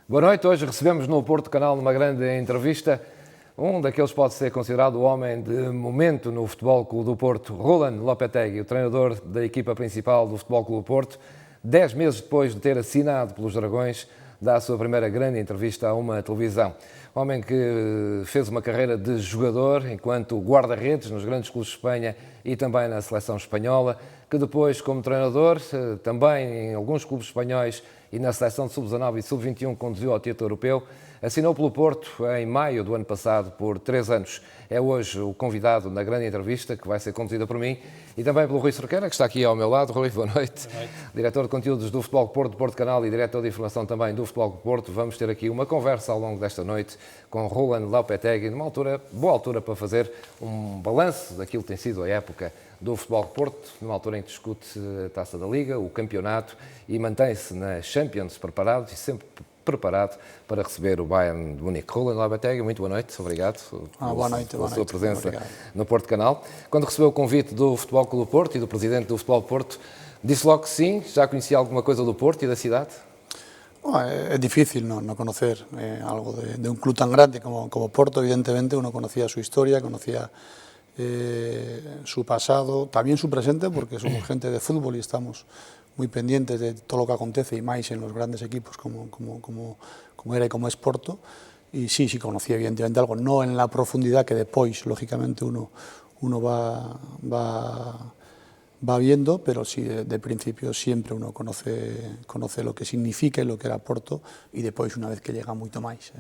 Boa noite, hoje recebemos no Porto Canal numa grande entrevista daqueles que pode ser considerado o homem de momento no Futebol Clube do Porto, Roland Lopetegui, o treinador da equipa principal do Futebol Clube do Porto, 10 meses depois de ter assinado pelos Dragões, dá a sua primeira grande entrevista a uma televisão. Homem que fez uma carreira de jogador enquanto guarda-redes nos grandes clubes de Espanha e também na seleção espanhola, que depois, como treinador, também em alguns clubes espanhóis e na seleção de sub-19 e sub-21 conduziu ao título europeu, assinou pelo Porto em maio do ano passado por 3 anos. É hoje o convidado na grande entrevista que vai ser conduzida por mim e também pelo Rui Cerqueira, que está aqui ao meu lado. Rui, boa noite. Boa noite. Diretor de conteúdos do Futebol Porto, do Porto Canal e diretor de informação também do Futebol Porto. Vamos ter aqui uma conversa ao longo desta noite com Roland Lopetegui, numa boa altura para fazer um balanço daquilo que tem sido a época do Futebol Porto, numa altura em que discute a Taça da Liga, o campeonato e mantém-se na Champions preparado e sempre preparado para receber o Bayern de Munique. Roland Lopetegui, muito boa noite, obrigado pela sua presença no Porto Canal. Quando recebeu o convite do Futebol Clube do Porto e do presidente do Futebol Porto, disse logo que sim, já conhecia alguma coisa do Porto e da cidade? Es difícil no conocer algo de un club tan grande como Porto. Evidentemente uno conocía su historia, conocía su pasado, también su presente, porque somos gente de fútbol y estamos muy pendientes de todo lo que acontece y más en los grandes equipos como era y como es Porto. Y sí conocía evidentemente algo, no en la profundidad que después, lógicamente, uno va viendo, pero sí de principio siempre uno conoce lo que significa e lo que era Porto e depois, unha vez que llega, moito máis.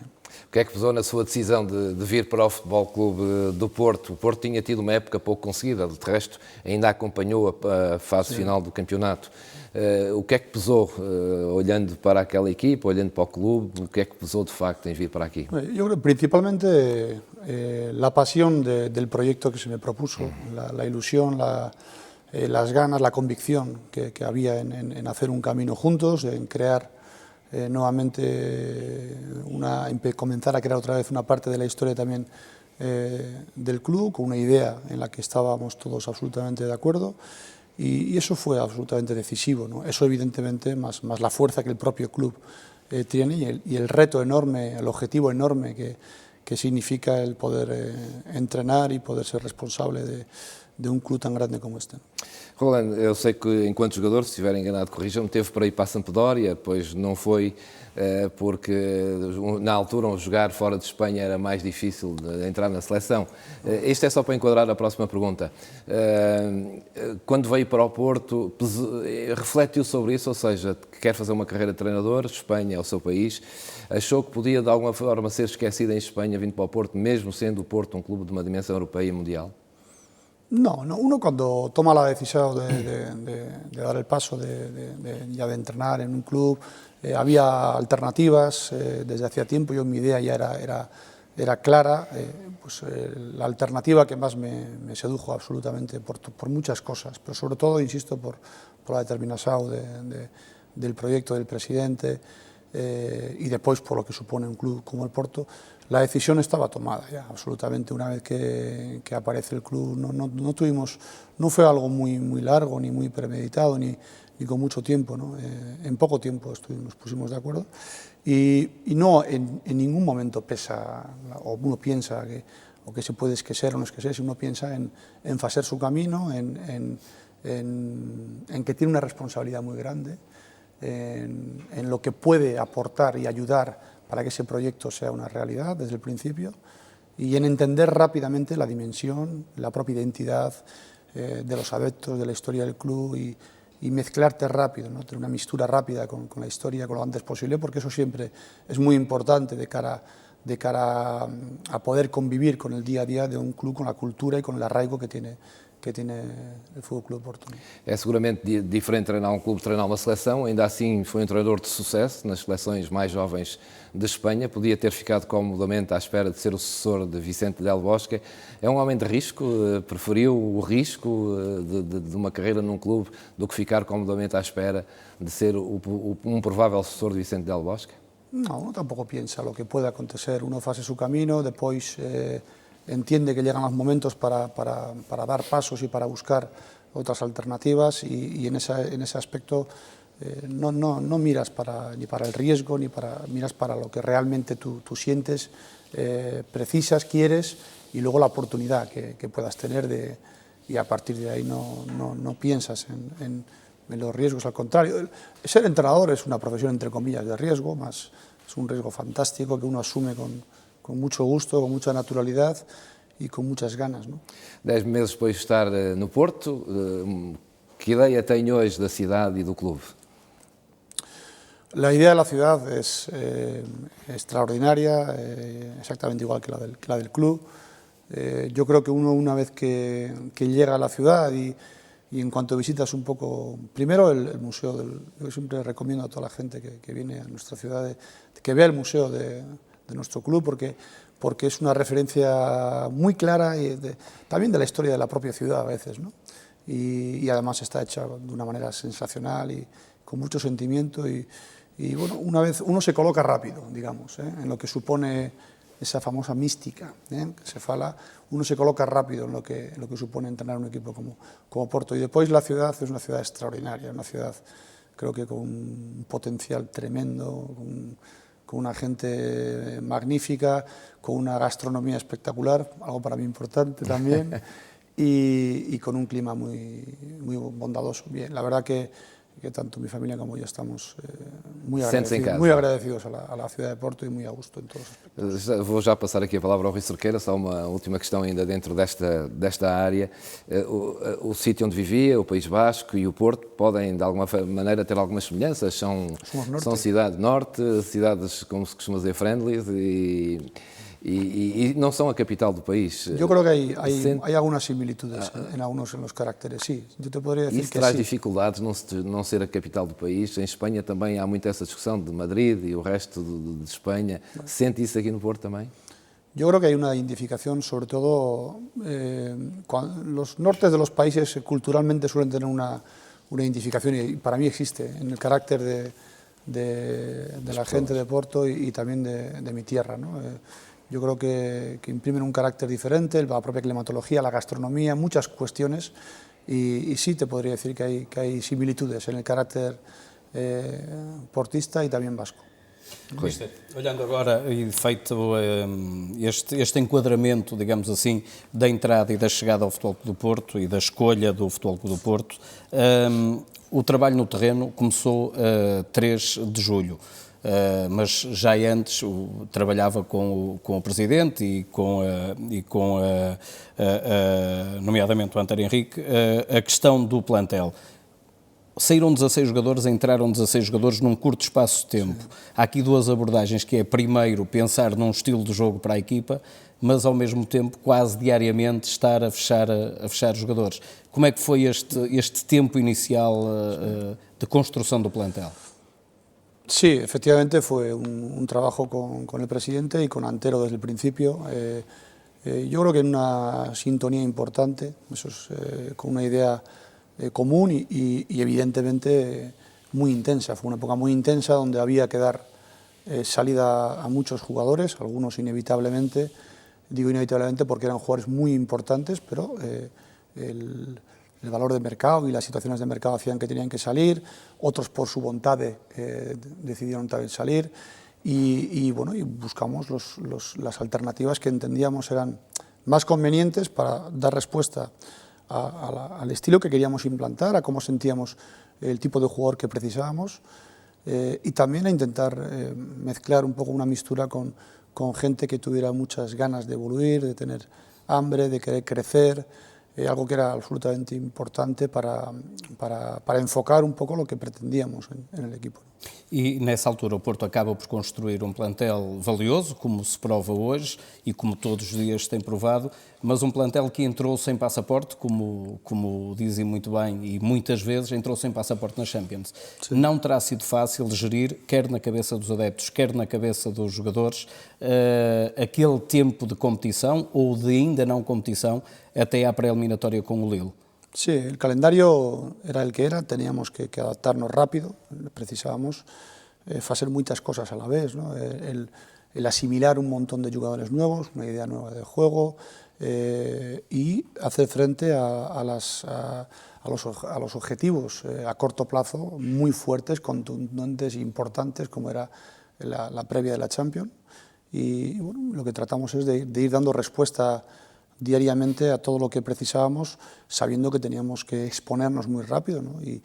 O que é que pesou na sua decisão de vir para o Futebol Clube do Porto? O Porto tinha tido uma época pouco conseguida, de resto ainda acompanhou a fase final do campeonato. O que é que pesou, olhando para aquela equipa, olhando para o clube, o que é que pesou de facto em vir para aquí? Yo creo principalmente la pasión del proyecto que se me propuso, la ilusión, las ganas, la convicción que había en hacer un camino juntos, en crear nuevamente, comenzar a crear otra vez una parte de la historia también del club, con una idea en la que estábamos todos absolutamente de acuerdo, y eso fue absolutamente decisivo, ¿no? Eso evidentemente, más la fuerza que el propio club tiene y el reto enorme, el objetivo enorme que significa el poder entrenar y poder ser responsable de um clube tão grande como este. Roland, eu sei que enquanto jogador, se estiver enganado, corrijam-me, teve para ir para a Sampdoria, pois não foi porque na altura jogar fora de Espanha era mais difícil de entrar na seleção. Isto é só para enquadrar a próxima pergunta. Quando veio para o Porto, refletiu sobre isso, ou seja, que quer fazer uma carreira de treinador, Espanha é o seu país, achou que podia de alguma forma ser esquecido em Espanha vindo para o Porto, mesmo sendo o Porto um clube de uma dimensão europeia e mundial? No, uno cuando toma la decisión de dar el paso ya de entrenar en un club, había alternativas desde hacía tiempo. Yo mi idea ya era clara, la alternativa que más me sedujo absolutamente por muchas cosas, pero sobre todo, insisto, por la determinación del proyecto del presidente y después por lo que supone un club como el Porto. La decisión estaba tomada ya, absolutamente. Una vez que aparece el club, no fue algo muy largo, ni muy premeditado, ni con mucho tiempo, ¿no? En poco tiempo nos pusimos de acuerdo y no en ningún momento pesa, o uno piensa que se puede esquecer o no esquecer, uno piensa en hacer su camino, en que tiene una responsabilidad muy grande, en lo que puede aportar y ayudar para que ese proyecto sea una realidad desde el principio y en entender rápidamente la dimensión, la propia identidad de los adeptos, de la historia del club y mezclarte rápido, ¿no? Tener una mixtura rápida con la historia, con lo antes posible, porque eso siempre es muy importante de cara a poder convivir con el día a día de un club, con la cultura y con el arraigo que tiene o Futebol Clube do Porto. É seguramente diferente treinar um clube, treinar uma seleção, ainda assim foi um treinador de sucesso nas seleções mais jovens de Espanha, podia ter ficado comodamente à espera de ser o sucessor de Vicente Del Bosque. É um homem de risco, preferiu o risco de uma carreira num clube do que ficar comodamente à espera de ser um provável sucessor de Vicente Del Bosque? No, uno tampoco piensa lo que puede acontecer, uno hace su camino, después entiende que llegan los momentos para dar pasos y para buscar otras alternativas y en ese aspecto no miras ni para el riesgo, miras para lo que realmente tú sientes, precisas, quieres, y luego la oportunidad que puedas tener y a partir de ahí no piensas en los riesgos, al contrario. Ser entrenador es una profesión entre comillas de riesgo, más es un riesgo fantástico que uno asume con mucho gusto, con mucha naturalidad y con muchas ganas, ¿no? 10 meses depois de estar no Porto, que ideia tem hoje da cidade e do clube? La idea de la ciudad es extraordinaria, exactamente igual que la del club. Yo creo que uno, una vez que llega a la ciudad y en cuanto visitas un poco, primero el museo, yo siempre recomiendo a toda la gente que viene a nuestra ciudad que vea el museo de nuestro club, porque es una referencia muy clara y también de la historia de la propia ciudad a veces, ¿no? Y además está hecha de una manera sensacional y con mucho sentimiento y bueno, una vez uno se coloca rápido, digamos, en lo que supone esa famosa mística que se fala, uno se coloca rápido en lo que supone entrenar un equipo como Porto. Y después la ciudad es una ciudad extraordinaria, una ciudad creo que con un potencial tremendo, con una gente magnífica, con una gastronomía espectacular, algo para mí importante también, y con un clima muy bondadoso. Bien, la verdad que tanto mi familia como yo estamos muy agradecidos a la ciudad de Porto e muito a gusto em todos os aspectos. Vou já passar aqui a palavra ao Rui Cerqueira, só uma última questão ainda dentro desta área. O sítio onde vivia, o País Basco e o Porto podem de alguma maneira ter algumas semelhanças? São cidades norte, cidades, como se costuma dizer, friendly y no son la capital del país. Yo creo que hay algunas similitudes en los caracteres, sí. Yo te podría decir que traz sí. dificuldades não ser a capital do país. Em Espanha também há muito essa discussão de Madrid e o resto de Espanha. Sente isso aqui no Porto também? Yo creo que hay una identificación, sobre todo los nortes de los países culturalmente suelen tener una identificación y para mí existe en el carácter de la gente de Porto y también de mi tierra, ¿no? Yo creo que imprimen un carácter diferente, la propia climatología, la gastronomía, muchas cuestiones y sí te podría decir que hay similitudes en el carácter portista e tamén vasco. Mister, olhando agora e feito este enquadramento, digamos assim, da entrada e da chegada ao Futebol Clube do Porto e da escolha do Futebol Clube do Porto, o trabalho no terreno começou a 3 de julho. Mas já antes trabalhava com o Presidente e nomeadamente o Antero Henrique, a questão do plantel. Saíram 16 jogadores, entraram 16 jogadores num curto espaço de tempo. Sim. Há aqui 2 abordagens, que é primeiro pensar num estilo de jogo para a equipa, mas ao mesmo tempo quase diariamente estar a fechar jogadores. Como é que foi este tempo inicial de construção do plantel? Sí, efectivamente fue un trabajo con el presidente y con Antero desde el principio. Yo creo que en una sintonía importante, eso es, con una idea común y evidentemente muy intensa. Fue una época muy intensa donde había que dar salida a muchos jugadores, algunos inevitablemente, digo inevitablemente porque eran jugadores muy importantes, pero el valor de mercado y las situaciones de mercado hacían que tenían que salir, otros por su voluntad decidieron también salir y buscamos las alternativas que entendíamos eran más convenientes para dar respuesta al estilo que queríamos implantar, a cómo sentíamos el tipo de jugador que precisábamos y también a intentar mezclar un poco una mistura con gente que tuviera muchas ganas de evoluir, de tener hambre, de querer crecer, algo que era absolutamente importante para enfocar un poco lo que pretendíamos en el equipo. E nessa altura o Porto acaba por construir um plantel valioso, como se prova hoje e como todos os dias tem provado, mas um plantel que entrou sem passaporte, como dizem muito bem, e muitas vezes entrou sem passaporte na Champions. Sim. Não terá sido fácil gerir, quer na cabeça dos adeptos, quer na cabeça dos jogadores, aquele tempo de competição ou de ainda não competição até à pré-eliminatória com o Lille. Sí, el calendario era el que era, teníamos que adaptarnos rápido, precisábamos hacer muchas cosas a la vez, ¿no? El asimilar un montón de jugadores nuevos, una idea nueva de juego y hacer frente a a los objetivos a corto plazo muy fuertes, contundentes e importantes, como era la previa de la Champions. Y bueno, lo que tratamos es de ir dando respuesta diariamente a todo lo que precisábamos, sabiendo que teníamos que exponernos muy rápido, ¿no? Y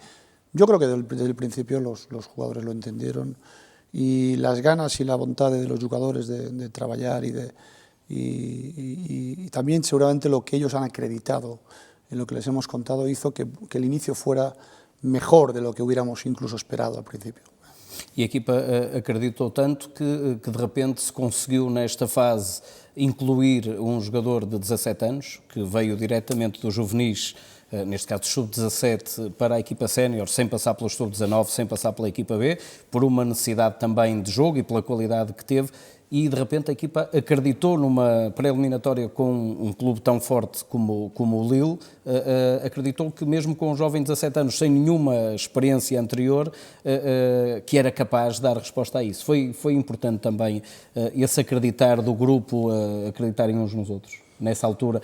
yo creo que desde el principio los jugadores lo entendieron, y las ganas y la voluntad de los jugadores de trabajar y también seguramente lo que ellos han acreditado en lo que les hemos contado hizo que el inicio fuera mejor de lo que hubiéramos incluso esperado al principio. E a equipa acreditou tanto que de repente se conseguiu nesta fase incluir um jogador de 17 anos, que veio diretamente dos juvenis, neste caso sub-17, para a equipa sénior, sem passar pelos sub-19, sem passar pela equipa B, por uma necessidade também de jogo e pela qualidade que teve, e de repente a equipa acreditou numa pré-eliminatória com um clube tão forte como o Lille, acreditou que mesmo com um jovem de 17 anos, sem nenhuma experiência anterior, que era capaz de dar resposta a isso. Foi importante também esse acreditar do grupo, acreditarem uns nos outros, nessa altura,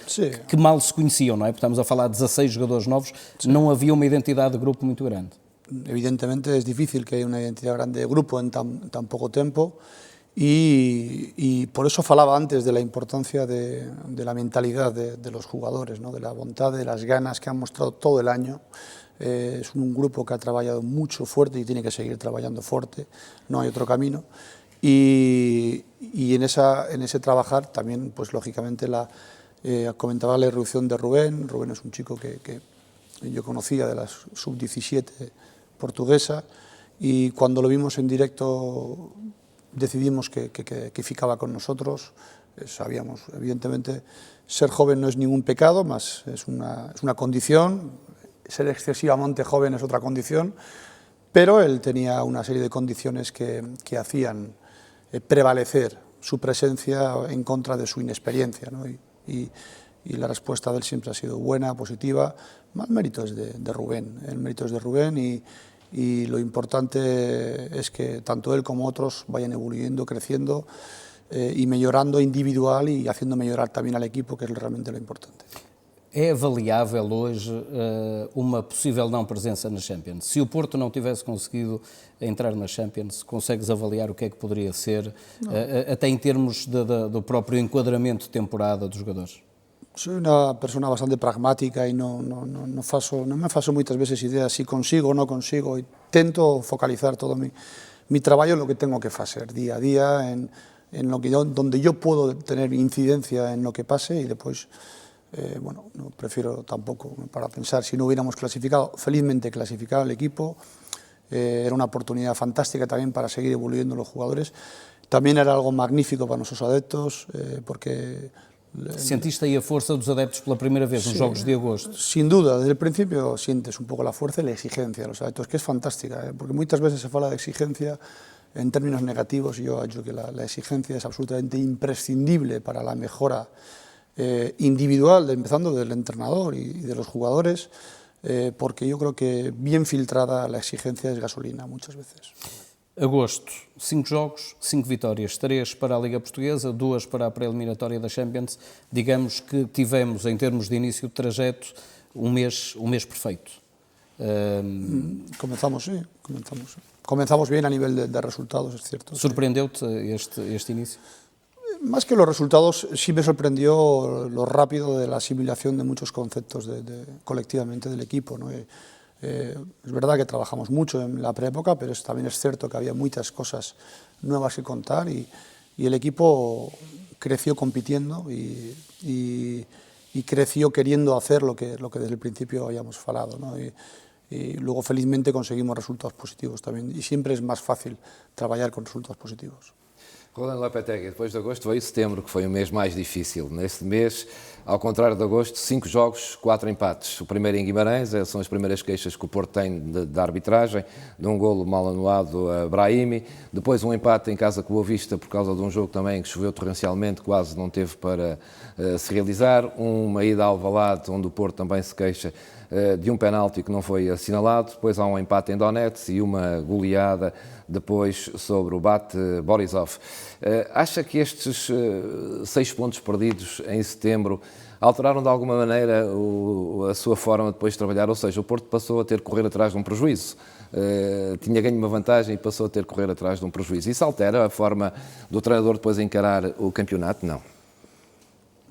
que mal se conheciam, não é? Porque estamos a falar de 16 jogadores novos, não havia uma identidade de grupo muito grande. Evidentemente es difícil que haya una identidad grande de grupo en tan poco tiempo. Y por eso falaba antes de la importancia de la mentalidad de los jugadores, ¿no? De la voluntad, de las ganas que han mostrado todo el año. Es un grupo que ha trabajado mucho fuerte y tiene que seguir trabajando fuerte, no hay otro camino. Y en ese trabajar también, pues lógicamente, comentaba la irrupción de Rubén. Rubén es un chico que yo conocía de la sub-17 portuguesa, y cuando lo vimos en directo decidimos que ficaba con nosotros. Sabíamos, evidentemente, ser joven no es ningún pecado, más es una condición, ser excesivamente joven es otra condición, pero él tenía una serie de condiciones que hacían prevalecer su presencia en contra de su inexperiencia, ¿no? Y la respuesta de él siempre ha sido buena, positiva. El mérito es de Rubén, el mérito es de Rubén, y lo importante es que tanto él como otros vayan evoluyendo, creciendo y mejorando individual y haciendo mejorar también al equipo, que es realmente lo importante. É avaliável hoje uma possível não presença na Champions? Se o Porto não tivesse conseguido entrar na Champions, consegues avaliar o que é que poderia ser, até em termos do próprio enquadramento de temporada dos jogadores? Soy una persona bastante pragmática y no me faço muchas veces ideas si consigo o no consigo. Intento focalizar todo mi trabajo en lo que tengo que hacer día a día, en lo que donde yo puedo tener incidencia en lo que pase, y después, bueno, no prefiero tampoco para pensar si no hubiéramos clasificado. Felizmente clasificado el equipo, era una oportunidad fantástica también para seguir evoluyendo los jugadores. También era algo magnífico para nuestros adeptos, porque... ¿Sentiste ahí a fuerza dos adeptos pela primeira vez nos Jogos de Agosto? Sin duda, desde el principio sientes un poco la fuerza y la exigencia de los adeptos, que es fantástica, porque muchas veces se habla de exigencia en términos negativos, y yo creo que la exigencia es absolutamente imprescindible para la mejora individual, empezando del entrenador y de los jugadores, porque yo creo que bien filtrada la exigencia es gasolina muchas veces. Agosto, 5 jogos, 5 vitórias, 3 para a Liga Portuguesa, 2 para a pré-eliminatória da Champions. Digamos que tivemos, em termos de início de trajeto, um mês perfeito. Comenzamos bien a nivel de resultados, es cierto. ¿Sorprendeu-te este inicio? Más que los resultados, sí me sorprendió lo rápido de la asimilación de muchos conceptos colectivamente del equipo, ¿no? Es verdad que trabajamos mucho en la preépoca, pero también es cierto que había muchas cosas nuevas que contar, y el equipo creció compitiendo y creció queriendo hacer lo que desde el principio habíamos falado, ¿no? Y luego felizmente conseguimos resultados positivos también, y siempre es más fácil trabajar con resultados positivos. Roland Lopetegui, depois de agosto veio setembro, que foi o mês mais difícil. Nesse mês, ao contrário de agosto, 5 jogos, 4 empates. O primeiro em Guimarães, são as primeiras queixas que o Porto tem da arbitragem, de um golo mal anulado a Brahimi. Depois um empate em casa com o Boa Vista, por causa de um jogo também que choveu torrencialmente, quase não teve para se realizar. Uma ida ao Alvalade, onde o Porto também se queixa de um penalti que não foi assinalado. Depois há um empate em Donetsk e uma goleada depois sobre o Bate Borisov. playoff. Acha que estes 6 pontos perdidos em setembro alteraram de alguma maneira a sua forma depois de trabalhar? Ou seja, o Porto passou a ter que correr atrás de um prejuízo. Tinha ganho uma vantagem e passou a ter que correr atrás de um prejuízo. Isso altera a forma do treinador depois encarar o campeonato? Não.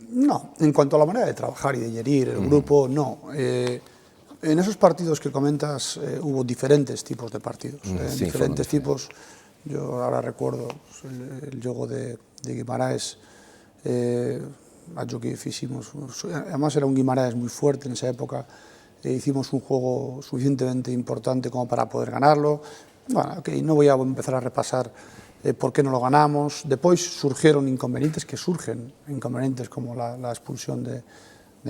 No, en cuanto a la manera de trabajar y de gerir el grupo, no. En esos partidos que comentas hubo diferentes tipos de partidos, Sí, diferentes tipos. Yo ahora recuerdo el juego de Guimaraes, que hicimos, además era un Guimaraes muy fuerte en esa época, hicimos un juego suficientemente importante como para poder ganarlo. Bueno, okay, no voy a empezar a repasar por qué no lo ganamos. Después surgieron inconvenientes inconvenientes como la expulsión de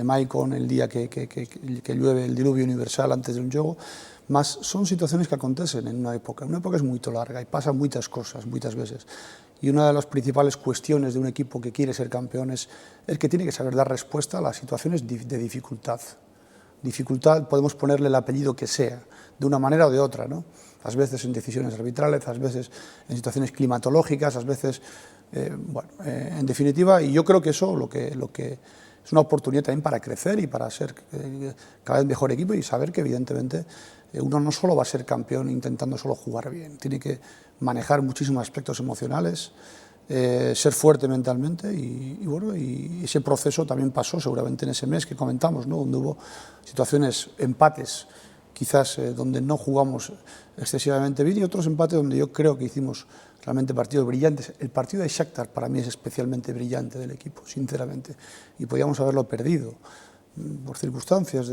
Maicon el día que llueve el diluvio universal antes de un juego. Mas son situaciones que acontecen en una época. Una época es muy larga y pasan muchas cosas, muchas veces. Y una de las principales cuestiones de un equipo que quiere ser campeón es que tiene que saber dar respuesta a las situaciones de dificultad. Dificultad podemos ponerle el apellido que sea, de una manera o de otra, ¿no? A veces en decisiones arbitrales, a veces en situaciones climatológicas, a veces, en definitiva, y yo creo que eso lo que es una oportunidad también para crecer y para ser cada vez mejor equipo y saber que evidentemente uno no solo va a ser campeón intentando solo jugar bien, tiene que manejar muchísimos aspectos emocionales, ser fuerte mentalmente y ese proceso también pasó seguramente en ese mes que comentamos, ¿no? Donde hubo situaciones, empates, quizás donde no jugamos excesivamente bien y otros empates donde yo creo que hicimos realmente partidos brillantes. El partido de Shakhtar para mí es especialmente brillante del equipo, sinceramente, y podíamos haberlo perdido por circunstancias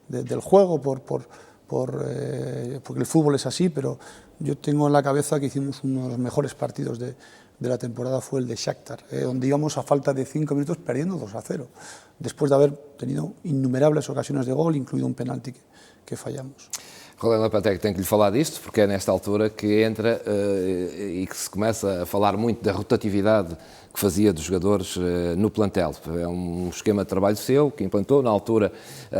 del juego, porque el fútbol es así, pero yo tengo en la cabeza que hicimos uno de los mejores partidos de la temporada fue el de Shakhtar, donde íbamos a falta de 5 minutos perdiendo 2-0, después de haber tenido innumerables ocasiones de gol, incluido un penalti que fallamos. Roland Lopetegui tem que lhe falar disto, porque é nesta altura que entra e que se começa a falar muito da rotatividade que fazia dos jogadores no plantel. É um esquema de trabalho seu, que implantou. Na altura,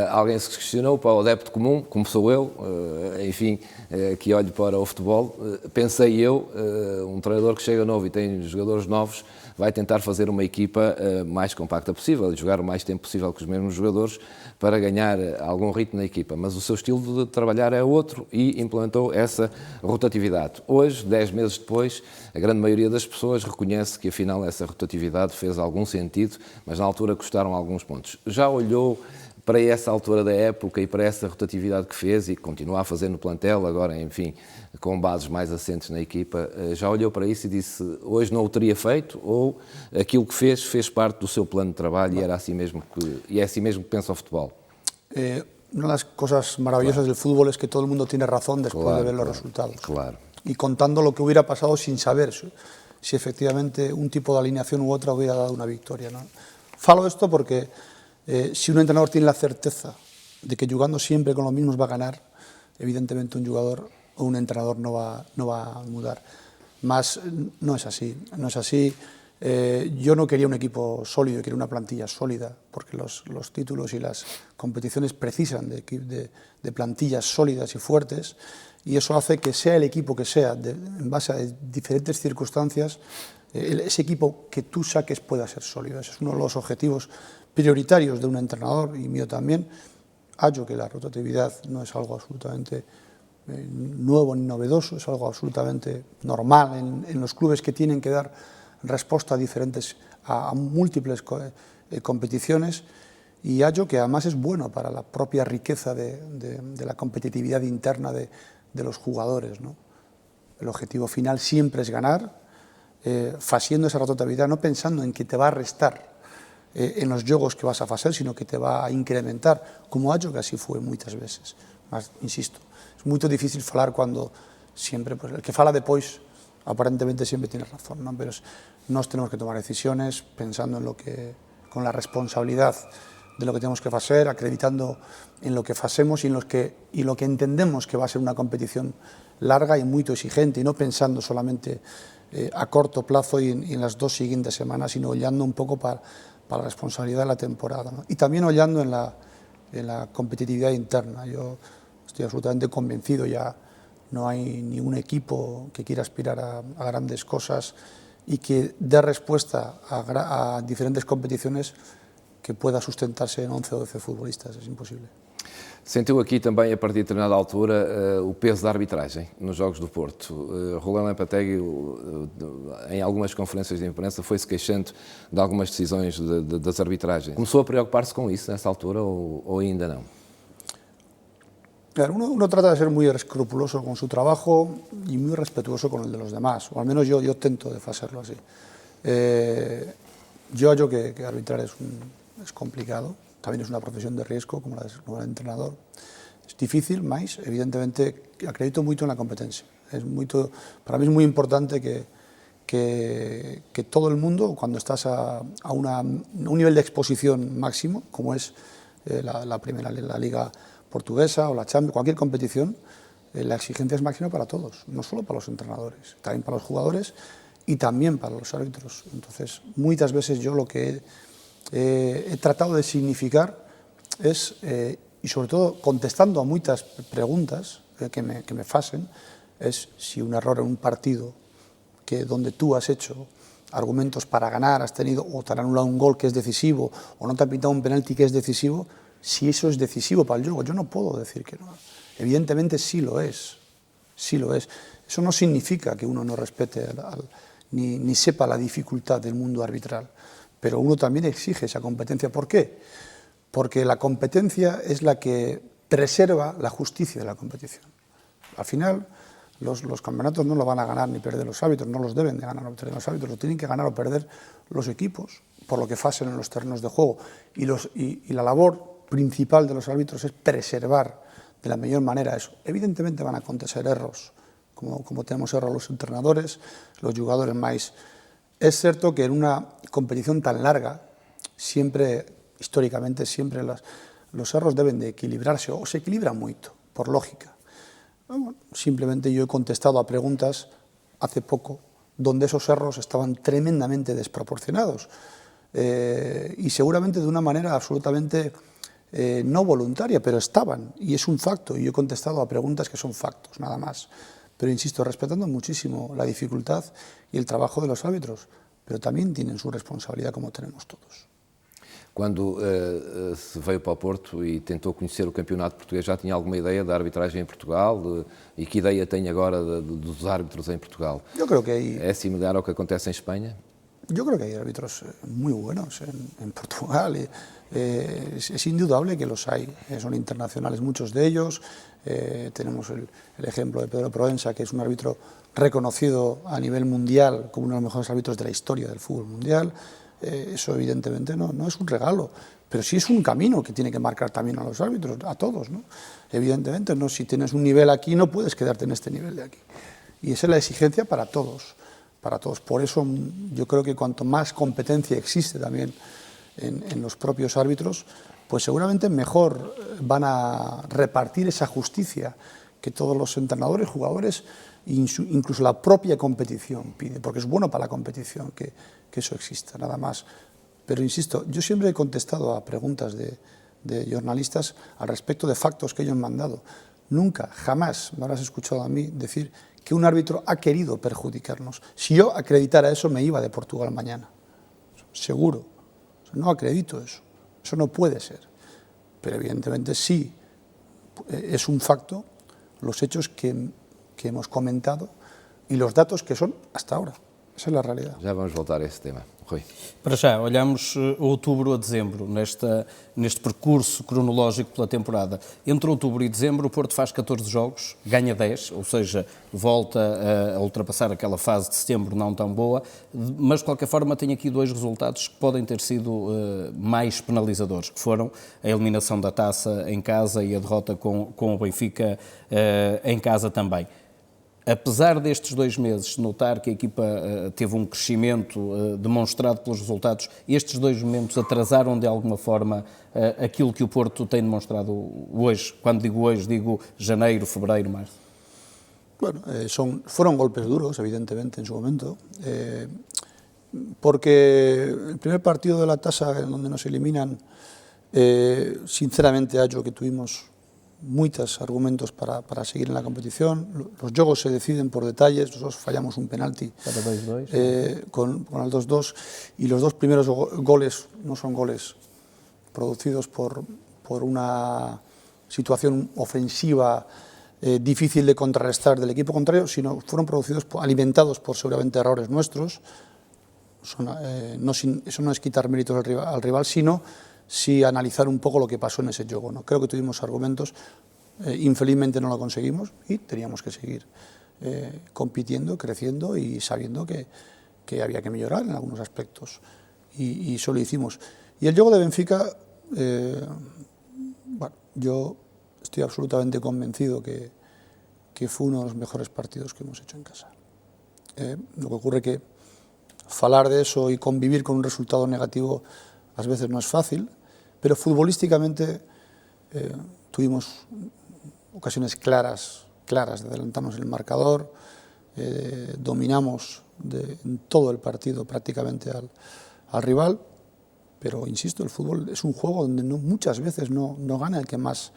alguém se questionou para o adepto comum, como sou eu, enfim, que olho para o futebol. Pensei eu, um treinador que chega novo e tem jogadores novos, vai tentar fazer uma equipa mais compacta possível, jogar o mais tempo possível com os mesmos jogadores para ganhar algum ritmo na equipa. Mas o seu estilo de trabalhar é outro e implementou essa rotatividade. Hoje, 10 meses depois, a grande maioria das pessoas reconhece que afinal essa rotatividade fez algum sentido, mas na altura custaram alguns pontos. Já olhou para essa altura da época e para essa rotatividade que fez e que continua a fazer no plantel, agora, enfim, com bases mais assentes na equipa, já olhou para isso e disse, hoje não o teria feito, ou aquilo que fez parte do seu plano de trabalho e, era assim mesmo é assim mesmo que pensa o futebol? Una de las cosas maravillosas del fútbol es que todo el mundo tiene razón después de ver los resultados. Claro. Y contando lo que hubiera pasado sin saber si efectivamente un tipo de alineación u otra hubiera dado una victoria, ¿no? Falo esto porque si un entrenador tiene la certeza de que jugando siempre con los mismos va a ganar, evidentemente un jugador o un entrenador no va a mudar. Mas no es así, no es así. Yo no quería un equipo sólido, quería una plantilla sólida, porque los títulos y las competiciones precisan de plantillas sólidas y fuertes, y eso hace que sea el equipo que sea, en base a diferentes circunstancias, ese equipo que tú saques pueda ser sólido. Ese es uno de los objetivos prioritarios de un entrenador y mío también. Hallo que la rotatividad no es algo absolutamente nuevo ni novedoso, es algo absolutamente normal en los clubes que tienen que dar respuesta a múltiples competiciones, y hallo que además es bueno para la propia riqueza de la competitividad interna de los jugadores, ¿no? El objetivo final siempre es ganar, haciendo esa rotatividad, no pensando en que te va a restar en los juegos que vas a hacer, sino que te va a incrementar, como hallo que así fue muchas veces. Mas, insisto, es muy difícil falar cuando siempre, pues, el que fala después aparentemente siempre tiene razón, ¿no? Pero nos tenemos que tomar decisiones pensando con la responsabilidad de lo que tenemos que hacer, acreditando en lo que hacemos y lo que entendemos que va a ser una competición larga y muy exigente, y no pensando solamente a corto plazo y en las 2 siguientes semanas, sino hollando un poco para la responsabilidad de la temporada, ¿no? Y también hollando en la competitividad interna. Yo estoy absolutamente convencido, ya no hay ningún equipo que quiera aspirar a grandes cosas y que dé respuesta a diferentes competiciones que pueda sustentarse en 11 o 12 futbolistas, es imposible. Sentiu aqui também, a partir de determinada altura, o peso da arbitragem nos Jogos do Porto. Roland Lopetegui, em algumas conferências de imprensa, foi-se queixando de algumas decisões das arbitragens. Começou a preocupar-se com isso nessa altura ou ainda não? Claro, uno trata de ser muy escrupuloso con su trabajo y muy respetuoso con el de los demás, o al menos yo tento de hacerlo así. Yo hallo que arbitrar es complicado, también es una profesión de riesgo, como la del entrenador. Es difícil, mas evidentemente acredito mucho en la competencia. Para mí es muy importante que todo el mundo, cuando estás a un nivel de exposición máximo, como es la Liga Portuguesa o la Champions, cualquier competición, la exigencia es máxima para todos, no solo para los entrenadores, también para los jugadores y también para los árbitros. Entonces, muchas veces yo lo que he tratado de significar es, y sobre todo contestando a muchas preguntas que me hacen, es si un error en un partido donde tú has hecho argumentos para ganar, has tenido o te han anulado un gol que es decisivo o no te han pitado un penalti que es decisivo, si eso es decisivo para el juego. Yo no puedo decir que no. Evidentemente sí lo es, sí lo es. Eso no significa que uno no respete ni sepa la dificultad del mundo arbitral, pero uno también exige esa competencia. ¿Por qué? Porque la competencia es la que preserva la justicia de la competición. Al final, los campeonatos no lo van a ganar ni perder los árbitros, no los deben de ganar o perder los árbitros, lo tienen que ganar o perder los equipos, por lo que hacen en los terrenos de juego. Y la labor principal de los árbitros es preservar de la mejor manera eso. Evidentemente van a acontecer errores, como tenemos errores los entrenadores, los jugadores más. Es cierto que en una competición tan larga, históricamente, siempre los errores deben de equilibrarse, o se equilibran mucho, por lógica. Bueno, simplemente yo he contestado a preguntas hace poco donde esos errores estaban tremendamente desproporcionados y seguramente de una manera absolutamente no voluntaria, pero estaban, y es un facto, y yo he contestado a preguntas que son factos, nada más. Pero insisto, respetando muchísimo la dificultad y el trabajo de los árbitros, pero también tienen su responsabilidad como tenemos todos. Quando se veio para o Porto e tentou conhecer o campeonato português, já tinha alguma ideia da arbitragem em Portugal? E que ideia tem agora dos árbitros en Portugal? Yo creo que ¿Es similar ao que acontece en España? Yo creo que hay árbitros muy buenos en Portugal. Es indudable que los hay. Son internacionales muchos de ellos. Tenemos el ejemplo de Pedro Proença, que es un árbitro reconocido a nivel mundial como uno de los mejores árbitros de la historia del fútbol mundial. Eso evidentemente no es un regalo, pero sí es un camino que tiene que marcar también a los árbitros, a todos, ¿no? Evidentemente, ¿no? Si tienes un nivel aquí, no puedes quedarte en este nivel de aquí. Y esa es la exigencia para todos, para todos. Por eso yo creo que cuanto más competencia existe también en los propios árbitros, pues seguramente mejor van a repartir esa justicia que todos los entrenadores, jugadores, incluso la propia competición pide, porque es bueno para la competición que eso exista, nada más. Pero insisto, yo siempre he contestado a preguntas de jornalistas al respecto de factos que ellos me han dado. Nunca, jamás me habrás escuchado a mí decir que un árbitro ha querido perjudicarnos. Si yo acreditara eso, me iba de Portugal mañana. Seguro. No acredito eso. Eso no puede ser. Pero evidentemente sí es un facto los hechos que hemos comentado y los datos que son hasta ahora. Esa é a realidade. Já vamos voltar a esse tema. Rui. Para já, olhamos outubro a dezembro, neste percurso cronológico pela temporada. Entre outubro e dezembro, o Porto faz 14 jogos, ganha 10, ou seja, volta a ultrapassar aquela fase de setembro não tão boa, mas de qualquer forma tem aqui dois resultados que podem ter sido mais penalizadores, que foram a eliminação da Taça em casa e a derrota com o Benfica em casa também. Apesar destes 2 meses notar que a equipa teve um crescimento demonstrado pelos resultados, estes 2 momentos atrasaram de alguma forma aquilo que o Porto tem demonstrado hoje? Quando digo hoje, digo janeiro, fevereiro, março. Bueno, fueron golpes duros, evidentemente, en su momento, porque el primer partido de la Taça, en donde nos eliminan, sinceramente, hallo que tuvimos muchos argumentos para seguir en la competición. Los juegos se deciden por detalles. Nosotros fallamos un penalti con el 2-2 y los dos primeros goles no son goles producidos por una situación ofensiva difícil de contrarrestar del equipo contrario, sino fueron producidos, alimentados por seguramente errores nuestros. Eso no es quitar méritos al rival, sino sí analizar un poco lo que pasó en ese juego, ¿no? Creo que tuvimos argumentos, infelizmente no lo conseguimos y teníamos que seguir compitiendo, creciendo y sabiendo que había que mejorar en algunos aspectos y eso lo hicimos. Y el juego de Benfica, bueno, yo estoy absolutamente convencido que fue uno de los mejores partidos que hemos hecho en casa. Lo que ocurre que falar de eso y convivir con un resultado negativo a veces no es fácil, pero futbolísticamente tuvimos ocasiones claras de adelantarnos en el marcador, dominamos en todo el partido prácticamente al rival, pero insisto, el fútbol es un juego donde muchas veces no gana el que más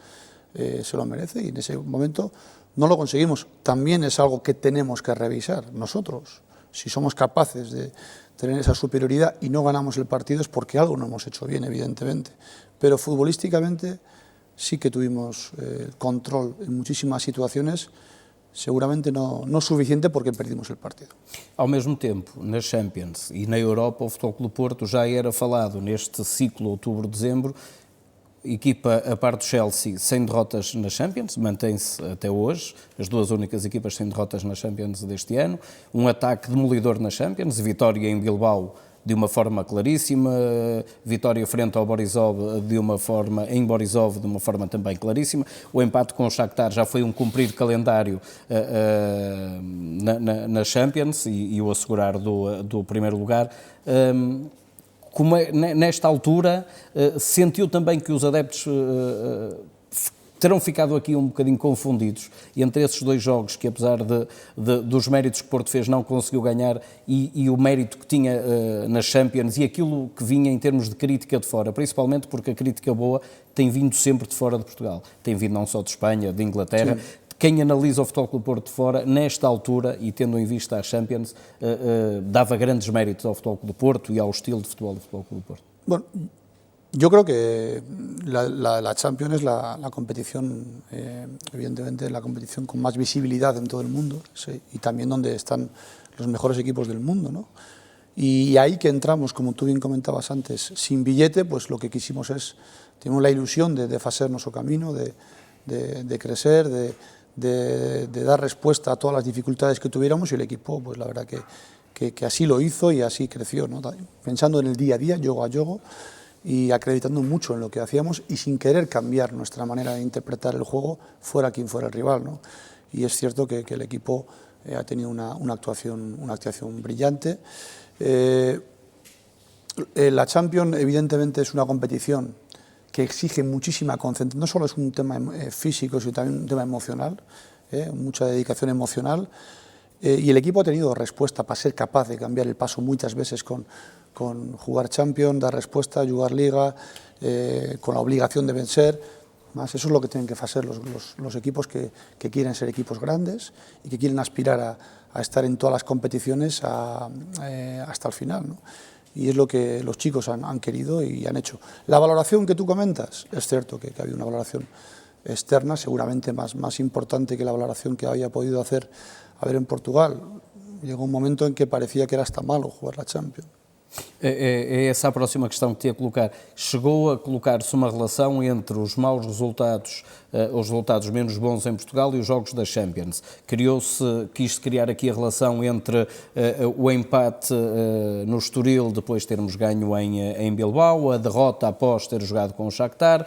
se lo merece y en ese momento no lo conseguimos. También es algo que tenemos que revisar nosotros. Si somos capaces de tener esa superioridad y no ganamos el partido es porque algo no hemos hecho bien, evidentemente. Pero futbolísticamente sí que tuvimos control en muchísimas situaciones, seguramente no suficiente porque perdimos el partido. Ao mesmo tempo, nas Champions e na Europa, o Futebol Clube Porto já era falado neste ciclo outubro-dezembro, equipa a par do Chelsea sem derrotas nas Champions, mantém-se até hoje, as duas únicas equipas sem derrotas nas Champions deste ano, um ataque demolidor nas Champions, vitória em Bilbao de uma forma claríssima, vitória frente ao Borisov em Borisov de uma forma também claríssima, o empate com o Shakhtar já foi um cumprir calendário na Champions e o assegurar do primeiro lugar. Como nesta altura, sentiu também que os adeptos terão ficado aqui um bocadinho confundidos entre esses dois jogos que, apesar dos méritos que Porto fez, não conseguiu ganhar e o mérito que tinha nas Champions e aquilo que vinha em termos de crítica de fora, principalmente porque a crítica boa tem vindo sempre de fora de Portugal, tem vindo não só de Espanha, de Inglaterra. Sim. Quem analisa o Futebol Clube Porto de fora, nesta altura, e tendo em vista a Champions, dava grandes méritos ao Futebol Clube Porto y al estilo de futbol del Futebol Clube Porto. Bueno, yo creo que la Champions es la competición, evidentemente, la competición con más visibilidad en todo el mundo, sí, y también donde están los mejores equipos del mundo, ¿no? Y ahí que entramos, como tú bien comentabas antes, sin billete, pues lo que quisimos es, tenemos la ilusión de hacer nuestro camino, de crecer, de dar respuesta a todas las dificultades que tuviéramos y el equipo, pues la verdad que así lo hizo y así creció, ¿no? Pensando en el día a día, juego a juego y acreditando mucho en lo que hacíamos y sin querer cambiar nuestra manera de interpretar el juego fuera quien fuera el rival, ¿no? Y es cierto que el equipo ha tenido una actuación brillante. La Champions evidentemente es una competición que exige muchísima concentración, no solo es un tema físico, sino también un tema emocional, mucha dedicación emocional, y el equipo ha tenido respuesta para ser capaz de cambiar el paso muchas veces con jugar Champions, dar respuesta, jugar Liga, con la obligación de vencer. Más, eso es lo que tienen que hacer los equipos que quieren ser equipos grandes y que quieren aspirar a estar en todas las competiciones hasta el final, ¿no? Y es lo que los chicos han querido y han hecho. La valoración que tú comentas, es cierto que ha habido una valoración externa, seguramente más importante que la valoración que había podido hacer en Portugal. Llegó un momento en que parecía que era hasta malo jugar la Champions. É essa a próxima questão que te ia colocar. Chegou a colocar-se uma relação entre os maus resultados, os resultados menos bons em Portugal e os jogos da Champions. Quis-se criar aqui a relação entre o empate no Estoril, depois de termos ganho em Bilbao, a derrota após ter jogado com o Shakhtar,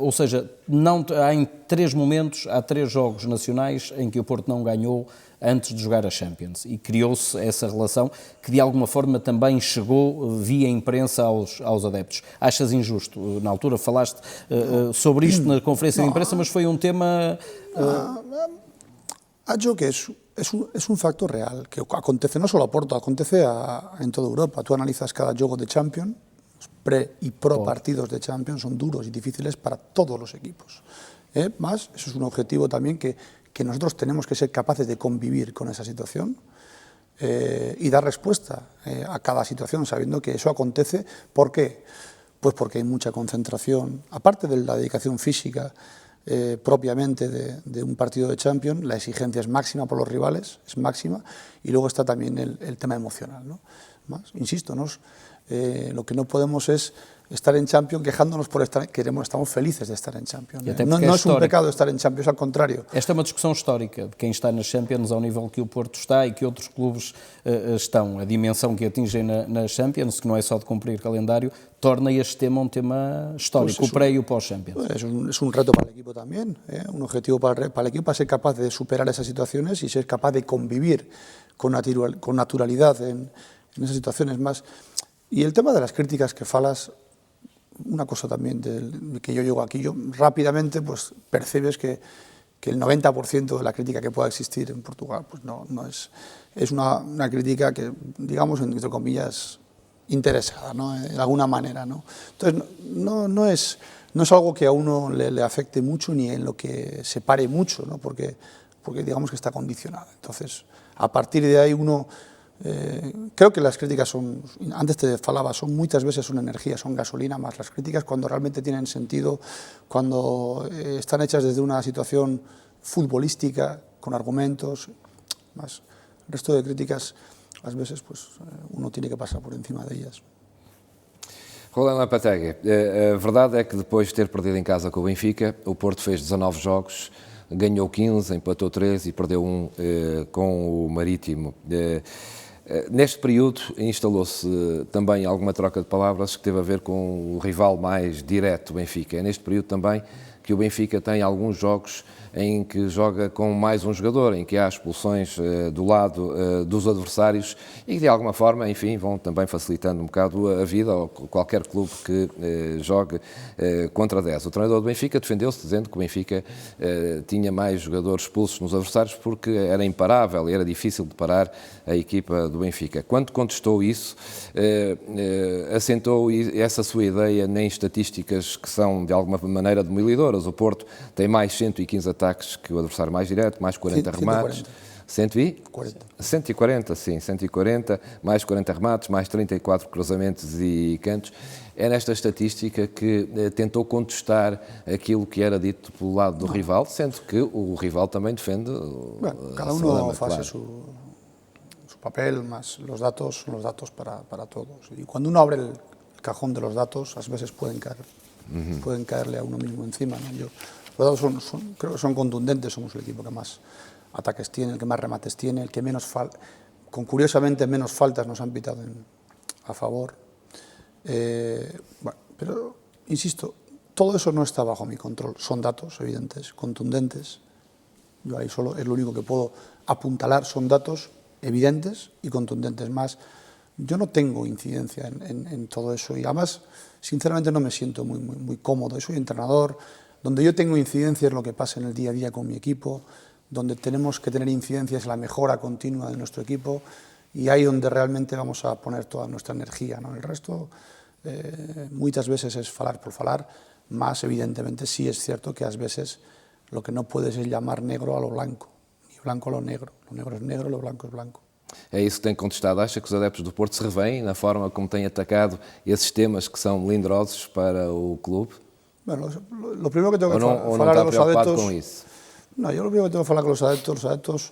ou seja, há três momentos, há três jogos nacionais em que o Porto não ganhou antes de jogar a Champions e criou-se essa relação que de alguma forma também chegou via imprensa aos adeptos. Achas injusto? Na altura falaste sobre isto na conferência de imprensa, mas foi um tema... Acho que es un factor real, que acontece no solo a Porto, acontece en toda Europa. Tú analizas cada juego de Champions, pre y pro partidos de Champions son duros y difíciles para todos los equipos. Más, eso es un objetivo también que nosotros tenemos que ser capaces de convivir con esa situación y dar respuesta a cada situación, sabiendo que eso acontece. ¿Por qué? Pues porque hay mucha concentración, aparte de la dedicación física propiamente de un partido de Champions, la exigencia es máxima por los rivales, es máxima, y luego está también el tema emocional, ¿no? Más, insisto, lo que no podemos es estar en Champions quejándonos por estamos felices de estar en Champions. No es un pecado estar en Champions, al contrário. Esta é uma discussão histórica de quem está nas Champions ao nível que o Porto está e que outros clubes estão. A dimensão que atingem na Champions, que não é só de cumprir calendário, torna este tema um tema histórico, pues o pré e o pós-Champions. Es un reto para el equipo también, un objetivo para el equipo, para ser capaz de superar esas situaciones y ser capaz de convivir con naturalidad en esas situaciones más. Y el tema de las críticas que falas, una cosa también que yo llego aquí, yo rápidamente pues percibes que el 90% de la crítica que pueda existir en Portugal pues no es una crítica que, digamos, entre comillas, interesada, ¿no? De alguna manera, ¿no? Entonces no es algo que a uno le afecte mucho ni en lo que se pare mucho, ¿no? Porque digamos que está condicionado. Entonces, a partir de ahí uno... creo que las críticas son, antes te falaba, muchas veces son energía, son gasolina, más las críticas cuando realmente tienen sentido, cuando están hechas desde una situación futbolística, con argumentos, más el resto de críticas, a veces pues uno tiene que pasar por encima de ellas. Roland Lopetegui, a verdade é que depois de ter perdido em casa com o Benfica, o Porto fez 19 jogos, ganhou 15, empatou 3 e perdeu 1 com o Marítimo. Neste período instalou-se também alguma troca de palavras que teve a ver com o rival mais direto, o Benfica. É neste período também que o Benfica tem alguns jogos em que joga com mais um jogador, em que há expulsões do lado dos adversários e que de alguma forma, enfim, vão também facilitando um bocado a vida a qualquer clube que jogue contra 10. O treinador do Benfica defendeu-se dizendo que o Benfica tinha mais jogadores expulsos nos adversários porque era imparável e era difícil de parar a equipa do Benfica. Quando contestou isso, assentou essa sua ideia em estatísticas que são de alguma maneira demolidoras. O Porto tem mais 115 ataques que o adversário mais direto, mais 40 remates. 140, sim, 140, mais 40 remates, mais 34 cruzamentos e cantos. É nesta estatística que tentou contestar aquilo que era dito pelo lado do rival, sendo que o rival também defende. Bueno, cada uno hace su papel, más los datos son los datos para todos. Y cuando uno abre el cajón de los datos, a veces pueden caerle a uno mismo encima, ¿no? Los datos creo que son contundentes, somos el equipo que más ataques tiene, el que más remates tiene, el que menos curiosamente menos faltas nos han pitado a favor. Bueno, pero insisto, todo eso no está bajo mi control, son datos evidentes, contundentes. Yo ahí solo es lo único que puedo apuntalar, son datos evidentes y contundentes. Más, yo no tengo incidencia en todo eso y además, sinceramente, no me siento muy cómodo. Yo soy entrenador, donde yo tengo incidencia es lo que pasa en el día a día con mi equipo, donde tenemos que tener incidencia es la mejora continua de nuestro equipo y ahí donde realmente vamos a poner toda nuestra energía, ¿no? El resto muchas veces es falar por falar, más evidentemente sí es cierto que a veces lo que no puedes es llamar negro a lo blanco, ni blanco a lo negro es negro, lo blanco es blanco. É isso que tem contestado? Acha que os adeptos do Porto se revêem na forma como têm atacado esses temas que são melindrosos para o clube? Bueno, lo primero que tengo que falar a los adeptos... Con isso? No, yo lo primero que tengo que hablar con los adeptos,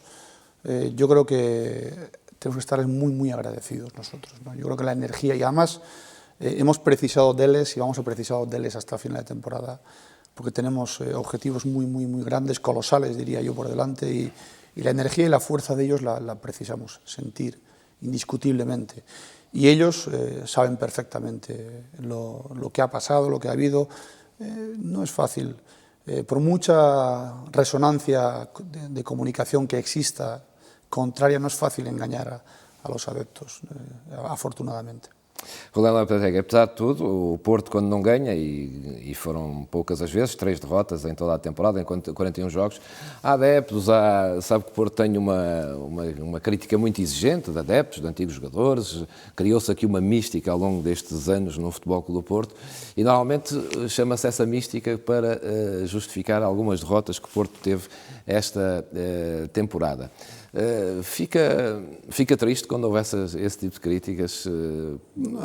yo creo que tenemos que estar muy agradecidos nosotros, ¿no? Yo creo que la energía, y además hemos precisado deles y vamos a precisar deles hasta final de temporada, porque tenemos objetivos muy grandes, colosales diría yo por delante, y la energía y la fuerza de ellos la precisamos sentir indiscutiblemente. Y ellos saben perfectamente lo que ha pasado, lo que ha habido. No es fácil. Por mucha resonancia de comunicación que exista contraria, no es fácil engañar a los adeptos, afortunadamente. Roland Lopetegui, apesar de tudo, o Porto, quando não ganha, e foram poucas as vezes, 3 derrotas em toda a temporada, em 41 jogos, há adeptos, sabe que o Porto tem uma crítica muito exigente de adeptos, de antigos jogadores, criou-se aqui uma mística ao longo destes anos no Futebol Clube do Porto, e normalmente chama-se essa mística para justificar algumas derrotas que o Porto teve esta temporada. Fica triste quando houve esse tipo de críticas.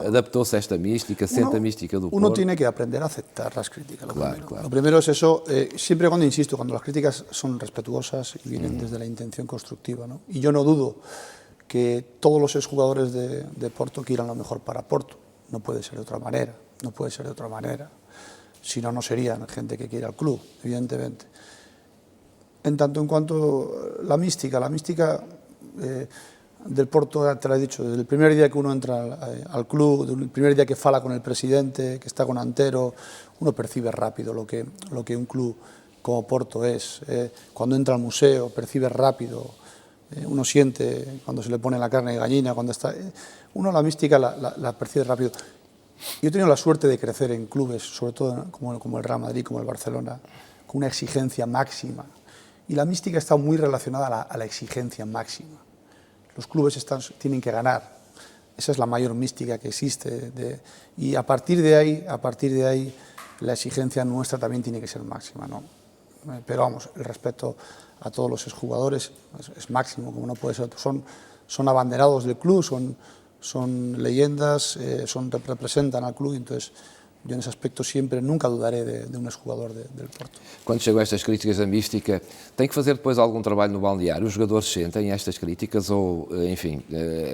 Adaptó-se a esta mística, siente a mística do Porto. Uno tiene que aprender a aceptar las críticas. Claro. Lo primero es eso, siempre cuando insisto, cuando las críticas son respetuosas y vienen desde la intención constructiva, ¿no? Y yo no dudo que todos los exjugadores de Porto quieran lo mejor para Porto. No puede ser de otra manera, no puede ser de otra manera. Si no, no serían gente que quiera al club, evidentemente. En tanto en cuanto la mística del Porto, te lo he dicho, desde el primer día que uno entra al club, desde el primer día que fala con el presidente, que está con Antero, uno percibe rápido lo que un club como Porto es. Cuando entra al museo, percibe rápido, uno siente cuando se le pone la carne de gallina, cuando está... Uno la mística la percibe rápido. Yo he tenido la suerte de crecer en clubes, sobre todo como el Real Madrid, como el Barcelona, con una exigencia máxima. Y la mística está muy relacionada a la exigencia máxima. Los clubes tienen que ganar. Esa es la mayor mística que existe. Y a partir de ahí, la exigencia nuestra también tiene que ser máxima, ¿no? Pero vamos, el respeto a todos los exjugadores es máximo, como no puede ser. Son abanderados del club, son leyendas, representan al club, entonces yo en esse aspecto nunca dudaré de um exjugador del Porto. Quando chegam estas críticas da mística, tem que fazer depois algum trabalho no balneário? Os jogadores sentem estas críticas ou, enfim,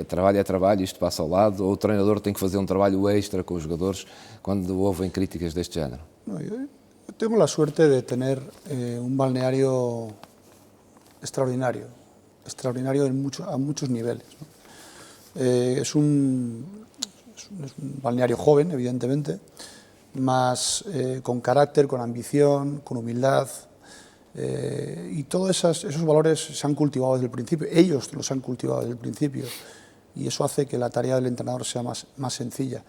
trabalho é trabalho, isto passa ao lado, ou o treinador tem que fazer um trabalho extra com os jogadores quando ouvem críticas deste género? No, yo tengo la suerte de tener un balneario extraordinario a muchos niveles, ¿no? Es un balneario joven, evidentemente, más con carácter, con ambición, con humildad, y todos esos valores se han cultivado desde el principio, ellos los han cultivado desde el principio, y eso hace que la tarea del entrenador sea más sencilla.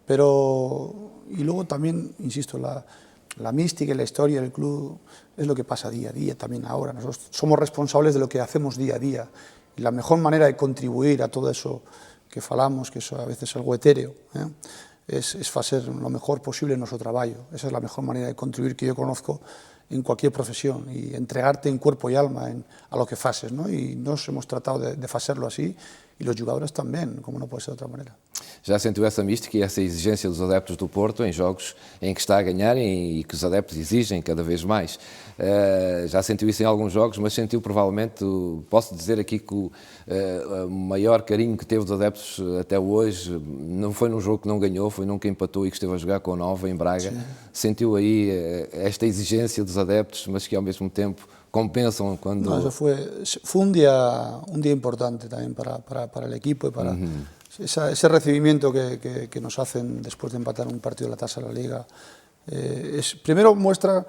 Y luego también, insisto, la mística y la historia del club es lo que pasa día a día también ahora. Nosotros somos responsables de lo que hacemos día a día, y la mejor manera de contribuir a todo eso que falamos, que eso a veces es algo etéreo, es hacer lo mejor posible en nuestro trabajo. Esa es la mejor manera de contribuir que yo conozco en cualquier profesión, y entregarte en cuerpo y alma a lo que haces, ¿no? Y nos hemos tratado de hacerlo así, y los jugadores también, como no puede ser de otra manera. Já sentiu essa mística e essa exigência dos adeptos do Porto em jogos em que está a ganhar e que os adeptos exigem cada vez mais? Já sentiu isso em alguns jogos, mas sentiu provavelmente, posso dizer aqui que o maior carinho que teve dos adeptos até hoje não foi num jogo que não ganhou, foi num que empatou e que esteve a jogar com o Nova em Braga. Sim. Sentiu aí esta exigência dos adeptos, mas que ao mesmo tempo compensan cuando... No, eso fue un día importante también para el equipo y para ese recibimiento que nos hacen después de empatar un partido de la tasa de la Liga. Primero muestra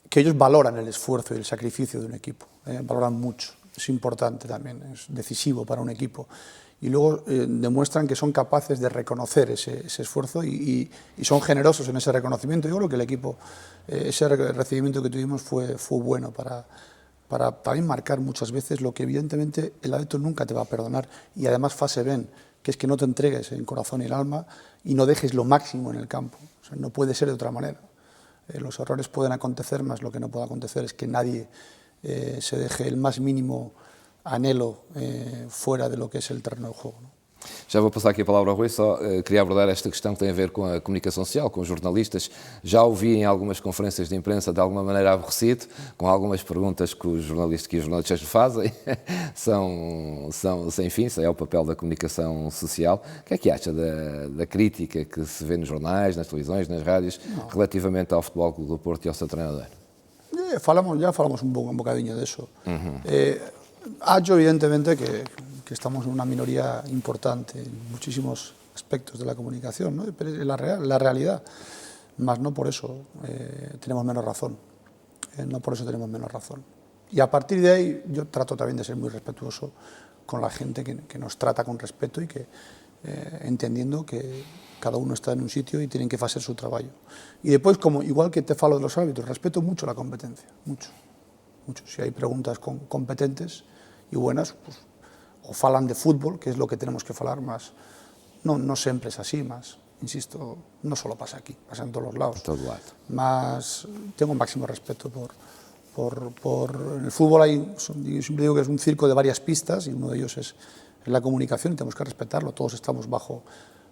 que ellos valoran el esfuerzo y el sacrificio de un equipo, valoran mucho, es importante también, es decisivo para un equipo. Y luego demuestran que son capaces de reconocer ese esfuerzo y son generosos en ese reconocimiento. Yo creo que el equipo, ese recibimiento que tuvimos fue bueno para también marcar muchas veces lo que evidentemente el adepto nunca te va a perdonar, y además fase ven, que es que no te entregues en corazón y el alma y no dejes lo máximo en el campo. O sea, no puede ser de otra manera. Los errores pueden acontecer, más lo que no puede acontecer es que nadie se deje el más mínimo anhelo fuera de lo que es el terreno de juego, ¿no? Já vou passar aqui a palavra ao Rui, só queria abordar esta questão que tem a ver com a comunicação social, com os jornalistas. Já ouvi em algumas conferências de imprensa de alguma maneira aborrecido, com algumas perguntas que os jornalistas lhe fazem, são sem fim, isso é o papel da comunicação social. O que é que acha da crítica que se vê nos jornais, nas televisões, nas rádios, relativamente ao Futebol Clube do Porto e ao seu treinador? Ya falamos un bocadinho de eso. Yo evidentemente que estamos en una minoría importante en muchísimos aspectos de la comunicación, ¿no? Pero es la realidad, más no por eso tenemos menos razón, no por eso tenemos menos razón. Y a partir de ahí yo trato también de ser muy respetuoso con la gente que nos trata con respeto y entendiendo que cada uno está en un sitio y tienen que hacer su trabajo. Y después, como igual que te falo de los árbitros, respeto mucho la competencia, mucho. Si hay preguntas competentes y buenas, pues, o falan de fútbol, que es lo que tenemos que falar más. No siempre es así, más, insisto, no solo pasa aquí, pasa en todos los lados. Más, tengo máximo respeto en el fútbol yo siempre digo que es un circo de varias pistas y uno de ellos es la comunicación y tenemos que respetarlo, todos estamos bajo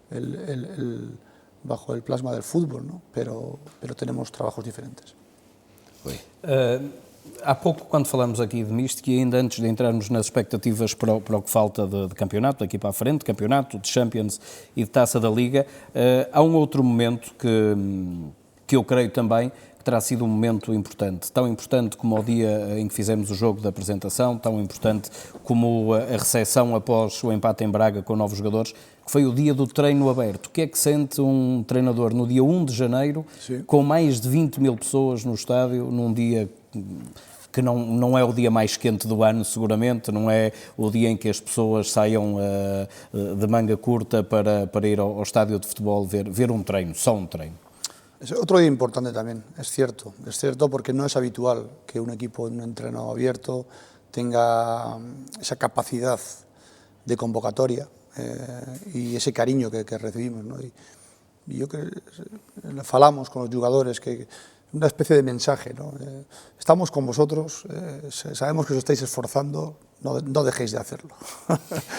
el plasma del fútbol, ¿no? pero tenemos trabajos diferentes. Há pouco, quando falamos aqui de mística, e ainda antes de entrarmos nas expectativas para o que falta de campeonato, daqui para a frente, campeonato, de Champions e de Taça da Liga, há um outro momento que eu creio também que terá sido um momento importante. Tão importante como o dia em que fizemos o jogo da apresentação, tão importante como a recepção após o empate em Braga com novos jogadores, que foi o dia do treino aberto. O que é que sente um treinador no dia 1 de janeiro, Sim. com mais de 20 mil pessoas no estádio, num dia que não é o dia mais quente do ano, seguramente, não é o dia em que as pessoas saiam de manga curta para ir ao estádio de futebol ver um treino, só um treino? Es otro día importante también, es cierto porque no es habitual que un equipo en un entreno abierto tenga esa capacidad de convocatoria y ese cariño que recibimos, ¿no? Y yo que falamos con los jugadores que una especie de mensaje, ¿no? Estamos con vosotros, sabemos que os estáis esforzando, no dejéis de hacerlo.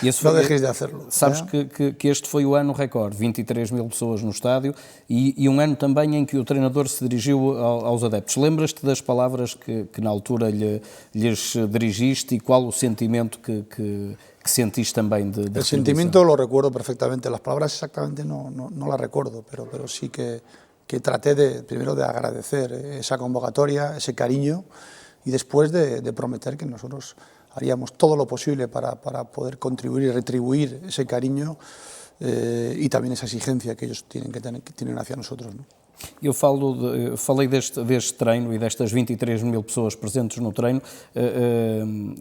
Não deixeis de hacerlo. Sabes que este foi o ano recorde, 23 mil pessoas no estádio e um ano também em que o treinador se dirigiu aos adeptos. Lembras-te das palavras que na altura lhes dirigiste e qual o sentimento que sentiste también de El sentimiento lo recuerdo perfectamente, las palabras exactamente no las recuerdo, pero sí que traté primero de agradecer esa convocatoria, ese cariño y después de prometer que nosotros haríamos todo lo posible para poder contribuir y retribuir ese cariño y también esa exigencia que ellos tienen hacia nosotros, ¿no? Eu falei deste treino e destas 23 mil pessoas presentes no treino,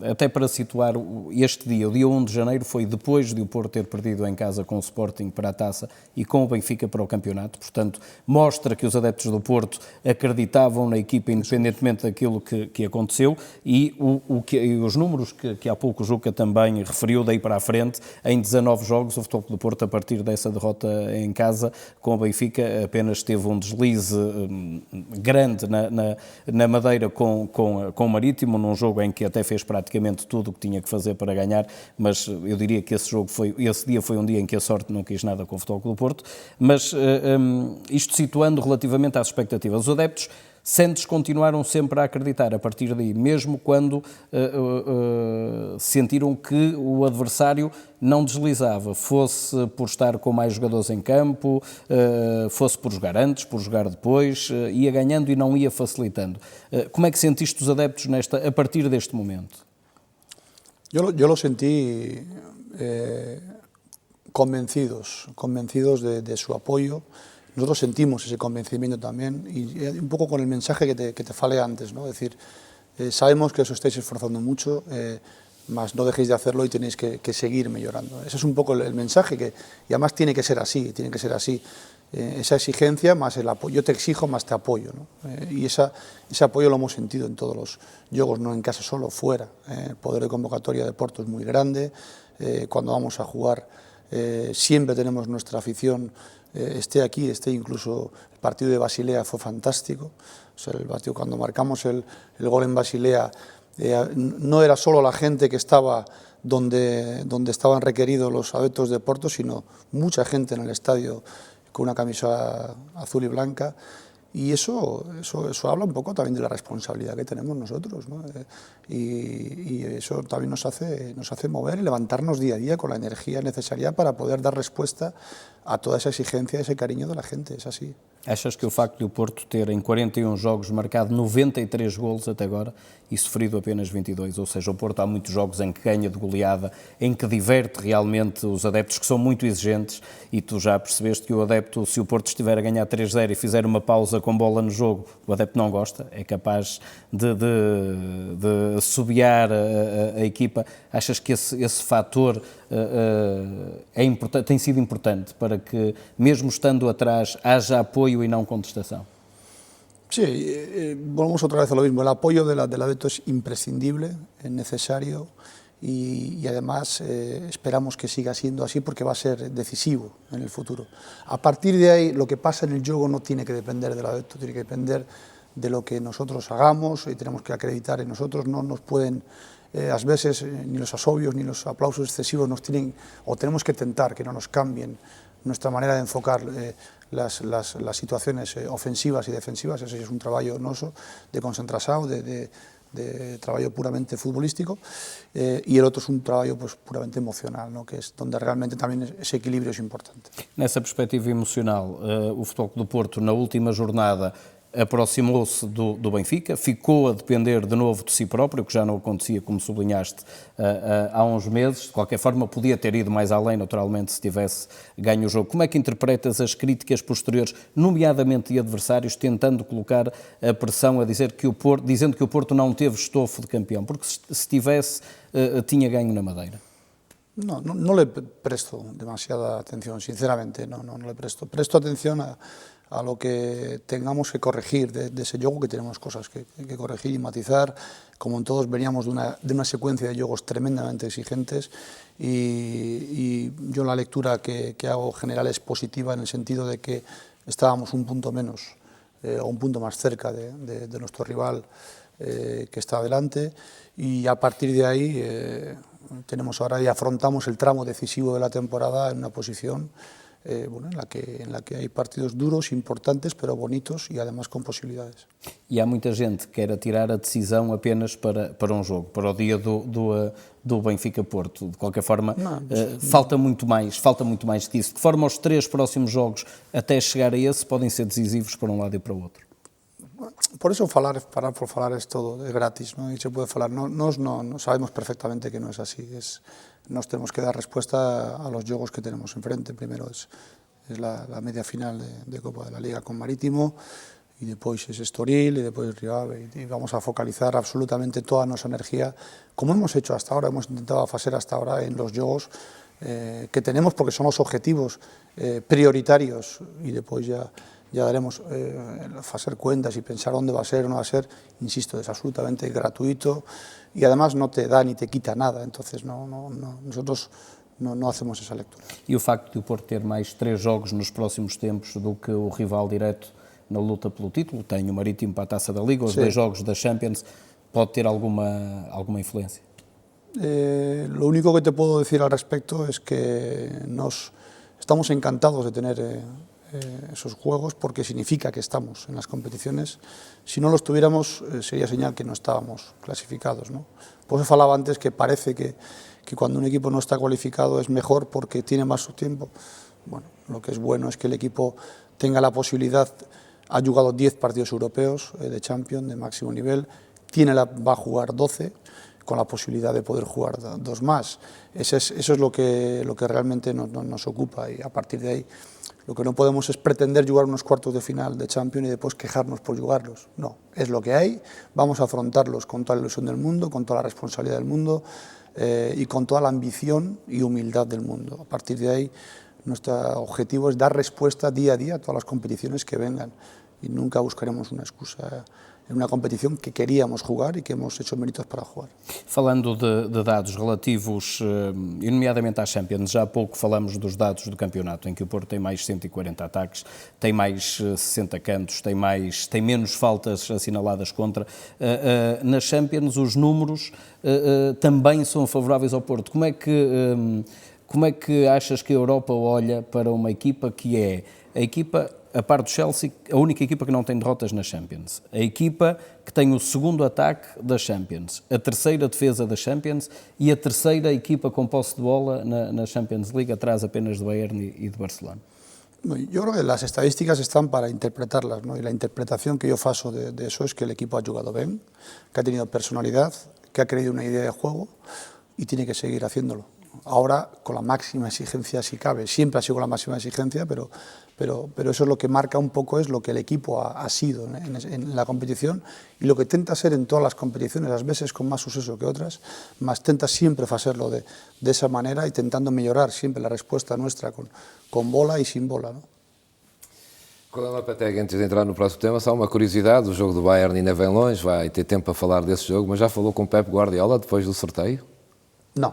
até para situar este dia, o dia 1 de janeiro, foi depois de o Porto ter perdido em casa com o Sporting para a Taça e com o Benfica para o campeonato, portanto, mostra que os adeptos do Porto acreditavam na equipa independentemente daquilo que aconteceu e os números que há pouco o Juca também referiu daí para a frente, em 19 jogos, o Futebol Clube do Porto, a partir dessa derrota em casa com o Benfica, apenas teve um deslize grande na Madeira com o Marítimo, num jogo em que até fez praticamente tudo o que tinha que fazer para ganhar, mas eu diria que esse dia foi um dia em que a sorte não quis nada com o Futebol Clube do Porto, mas isto situando relativamente às expectativas. Os adeptos sentes continuaram sempre a acreditar a partir daí, mesmo quando sentiram que o adversário não deslizava, fosse por estar com mais jogadores em campo, fosse por jogar antes, por jogar depois, ia ganhando e não ia facilitando. Como é que sentiste os adeptos a partir deste momento? Yo lo sentí convencidos de su apoyo. Nosotros sentimos ese convencimiento también y un poco con el mensaje que te falé antes, ¿no? Es decir, sabemos que os estáis esforzando mucho, mas no dejéis de hacerlo y tenéis que seguir mejorando. Ese es un poco el mensaje y además tiene que ser así. Esa exigencia más el apoyo, yo te exijo más te apoyo, ¿no? Y ese apoyo lo hemos sentido en todos los juegos, no en casa solo, fuera. El poder de convocatoria de Porto es muy grande, cuando vamos a jugar siempre tenemos nuestra afición, esté aquí, esté incluso el partido de Basilea fue fantástico, o sea, el partido cuando marcamos el gol en Basilea no era solo la gente que estaba donde estaban requeridos los adeptos de Porto, sino mucha gente en el estadio con una camisa azul y blanca, y eso habla un poco también de la responsabilidad que tenemos nosotros, ¿no? Y eso también nos hace mover y levantarnos día a día con la energía necesaria para poder dar respuesta a toda esa exigencia, ese cariño de la gente, es así. Achas que o facto de o Porto ter em 41 jogos marcado 93 golos até agora e sofrido apenas 22, ou seja, o Porto há muitos jogos em que ganha de goleada, em que diverte realmente os adeptos que são muito exigentes e tu já percebeste que o adepto, se o Porto estiver a ganhar 3-0 e fizer uma pausa com bola no jogo, o adepto não gosta, é capaz de assobiar a equipa. Achas que esse fator tem sido importante para que, mesmo estando atrás, haja apoio e não contestação? Sí, volvemos otra vez a lo mismo. El apoyo del adepto es imprescindible, es necesario y además esperamos que siga siendo así porque va a ser decisivo en el futuro. A partir de ahí, lo que pasa en el juego no tiene que depender del adepto, tiene que depender de lo que nosotros hagamos y tenemos que acreditar en nosotros. No nos pueden, a veces, ni los asobios ni los aplausos excesivos nos tienen, o tenemos que tentar que no nos cambien nuestra manera de enfocar las situaciones ofensivas y defensivas. Ese es un trabajo noso de concentración, de trabajo puramente futbolístico, y el otro es un trabajo pues, puramente emocional, ¿no? Que es donde realmente también ese equilibrio es importante. Nessa perspectiva emocional, o Futebol Clube do Porto, na última jornada, aproximou-se do Benfica, ficou a depender de novo de si próprio, que já não acontecia, como sublinhaste, há uns meses. De qualquer forma, podia ter ido mais além, naturalmente, se tivesse ganho o jogo. Como é que interpretas as críticas posteriores, nomeadamente de adversários, tentando colocar a pressão a dizer que dizendo que o Porto não teve estofo de campeão? Porque se tivesse, tinha ganho na Madeira. No le presto demasiada atención, sinceramente, no le presto. Presto atención a lo que tengamos que corregir de ese juego, que tenemos cosas que corregir y matizar. Como en todos, veníamos de una secuencia de juegos tremendamente exigentes y yo la lectura que hago general es positiva en el sentido de que estábamos un punto menos o un punto más cerca de nuestro rival que está adelante, y a partir de ahí tenemos ahora y afrontamos el tramo decisivo de la temporada en una posición bueno, en la que hay partidos duros, importantes, pero bonitos e además com possibilidades. E há muita gente que quer atirar a decisão apenas para um jogo, para o dia do Benfica-Porto. De qualquer forma, falta muito mais que isso. De que forma os 3 próximos jogos, até chegar a esse, podem ser decisivos para um lado e para o outro? Por eso parar por falar es todo, es gratis, ¿no? Y se puede falar. No sabemos perfectamente que no es así. Nos tenemos que dar respuesta a los juegos que tenemos enfrente. Primero es la media final de Copa de la Liga con Marítimo, y después es Estoril, y después es Rivave, y vamos a focalizar absolutamente toda nuestra energía, como hemos hecho hasta ahora, hemos intentado hacer hasta ahora en los juegos que tenemos, porque son los objetivos prioritarios, y después ya daremos hacer cuentas y pensar dónde va a ser o no va a ser. Insisto, es absolutamente gratuito y además no te da ni te quita nada, entonces nosotros no hacemos esa lectura. E o facto de o Porto ter mais 3 jogos nos próximos tempos do que o rival direto na luta pelo título, tem o Marítimo para a Taça da Liga, os 2 jogos da Champions, pode ter alguma influencia? Lo único que te puedo decir al respecto es que estamos encantados de tener esos juegos, porque significa que estamos en las competiciones. Si no los tuviéramos, sería señal que no estábamos clasificados, ¿no? Por eso falaba antes que parece que cuando un equipo no está cualificado es mejor porque tiene más su tiempo. Bueno, lo que es bueno es que el equipo tenga la posibilidad, ha jugado 10 partidos europeos de Champions de máximo nivel, va a jugar 12, con la posibilidad de poder jugar 2 más. Eso es lo que realmente nos ocupa, y a partir de ahí lo que no podemos es pretender jugar unos cuartos de final de Champions y después quejarnos por jugarlos. No, es lo que hay, vamos a afrontarlos con toda la ilusión del mundo, con toda la responsabilidad del mundo y con toda la ambición y humildad del mundo. A partir de ahí, nuestro objetivo es dar respuesta día a día a todas las competiciones que vengan, y nunca buscaremos una excusa en una competición que queríamos jugar e que hemos hecho méritos para jugar. Falando de dados relativos, e nomeadamente à Champions, já há pouco falamos dos dados do campeonato, em que o Porto tem mais 140 ataques, tem mais 60 cantos, tem menos faltas assinaladas contra. Na Champions os números também são favoráveis ao Porto. Como é que achas que a Europa olha para uma equipa que é a equipa, a par do Chelsea, a única equipa que não tem derrotas na Champions, a equipa que tem o segundo ataque da Champions, a terceira defesa da Champions e a terceira equipa com posse de bola na Champions League, atrás apenas do Bayern e de Barcelona? Yo creo que las estadísticas están para interpretarlas, ¿no? Y la interpretación que yo faço de eso es que el equipo ha jugado bien, que ha tenido personalidad, que ha creído una idea de juego y tiene que seguir haciéndolo. ahora con la máxima exigencia si cabe, siempre ha sido con la máxima exigencia, pero eso es lo que marca un poco, es lo que el equipo ha sido en la competición, y lo que tenta ser en todas las competiciones, a veces con más suceso que otras, más tenta siempre hacerlo de esa manera, intentando mejorar siempre la respuesta nuestra con bola y sin bola, ¿no? Roland Lopetegui, antes de entrar no próximo tema, só uma curiosidade, o jogo do Bayern ainda vem longe, vai ter tempo para falar desse jogo, mas já falou com o Pep Guardiola depois do sorteio? No.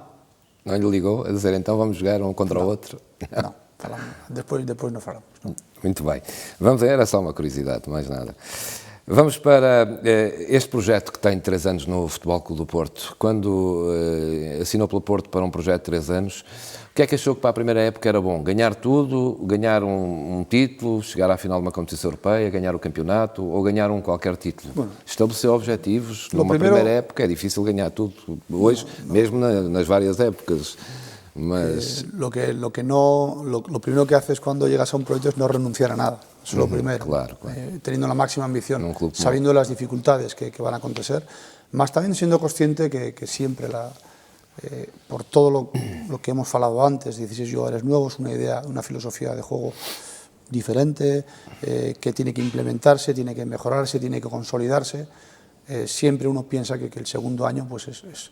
Não lhe ligou a dizer, então vamos jogar um contra o outro? Não, depois não falamos. Não. Muito bem. Vamos, era só uma curiosidade, mais nada. Vamos para este projeto que tem 3 anos no Futebol Clube do Porto. Quando assinou pelo Porto para um projeto de 3 anos, o que é que achou que para a primeira época era bom? Ganhar tudo, ganhar um título, chegar à final de uma competição europeia, ganhar o campeonato ou ganhar qualquer título? Bueno, estabeleceu objetivos. Numa primeira época é difícil ganhar tudo. Hoje, mesmo nas várias épocas. Mas... lo primero que haces cuando llegas a un proyecto es no renunciar a nada, eso es lo primero, claro. Teniendo la máxima ambición, sabiendo las dificultades que van a acontecer, más también siendo consciente que siempre, por todo lo que hemos hablado antes, 16 jugadores nuevos, una idea, una filosofía de juego diferente, que tiene que implementarse, tiene que mejorarse, tiene que consolidarse, siempre uno piensa que el segundo año pues es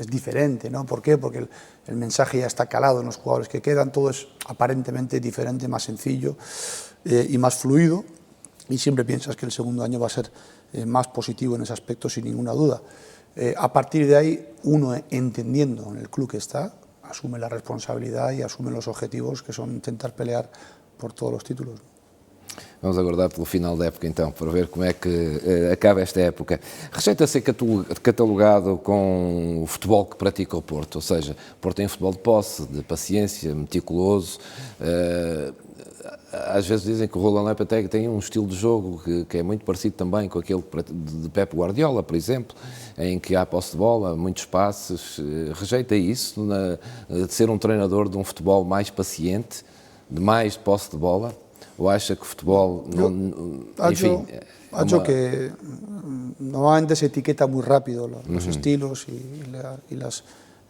diferente, ¿no? ¿Por qué? Porque el mensaje ya está calado en los jugadores que quedan, todo es aparentemente diferente, más sencillo y más fluido, y siempre piensas que el segundo año va a ser más positivo en ese aspecto, sin ninguna duda. A partir de ahí, uno, entendiendo en el club que está, asume la responsabilidad y asume los objetivos, que son intentar pelear por todos los títulos. Vamos aguardar pelo final da época então, para ver como é que acaba esta época. Rejeita ser catalogado com o futebol que pratica o Porto, ou seja, o Porto tem um futebol de posse, de paciência, meticuloso. Às vezes dizem que o Roland Lopetegui tem um estilo de jogo que é muito parecido também com aquele de Pep Guardiola, por exemplo, em que há posse de bola, muitos passes. Rejeita isso, de ser um treinador de um futebol mais paciente, de mais posse de bola? ¿O acha que el fútbol que normalmente se etiqueta muy rápido los estilos y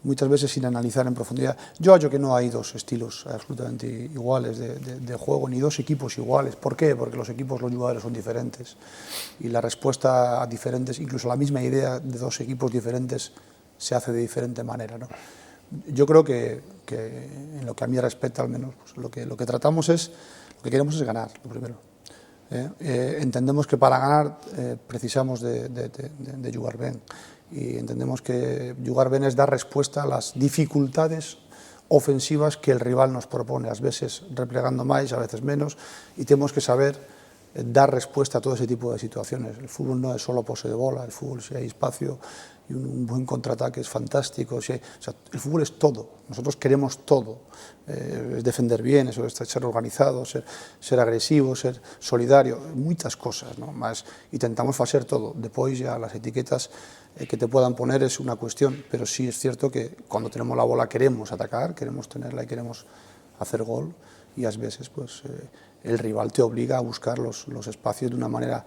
muchas veces sin analizar en profundidad. Yo hallo que no hay dos estilos absolutamente iguales de juego, ni dos equipos iguales. ¿Por qué? Porque los equipos, los jugadores son diferentes y la respuesta a diferentes, incluso la misma idea de dos equipos diferentes se hace de diferente manera, ¿no? Yo creo que en lo que a mí respecta al menos, pues lo que tratamos es, lo que queremos es ganar, lo primero. Entendemos que para ganar precisamos de jugar bien, y entendemos que jugar bien es dar respuesta a las dificultades ofensivas que el rival nos propone, a veces replegando más, a veces menos, y tenemos que saber dar respuesta a todo ese tipo de situaciones. El fútbol no es solo pose de bola, el fútbol, si hay espacio y un buen contraataque, es fantástico. O sea, el fútbol es todo, nosotros queremos todo, es defender bien, eso es ser organizado, ser agresivo, ser solidario, muchas cosas, ¿no? Más intentamos hacer todo. Después ya las etiquetas que te puedan poner es una cuestión, pero sí es cierto que cuando tenemos la bola queremos atacar, queremos tenerla y queremos hacer gol, y a veces pues el rival te obliga a buscar los espacios de una manera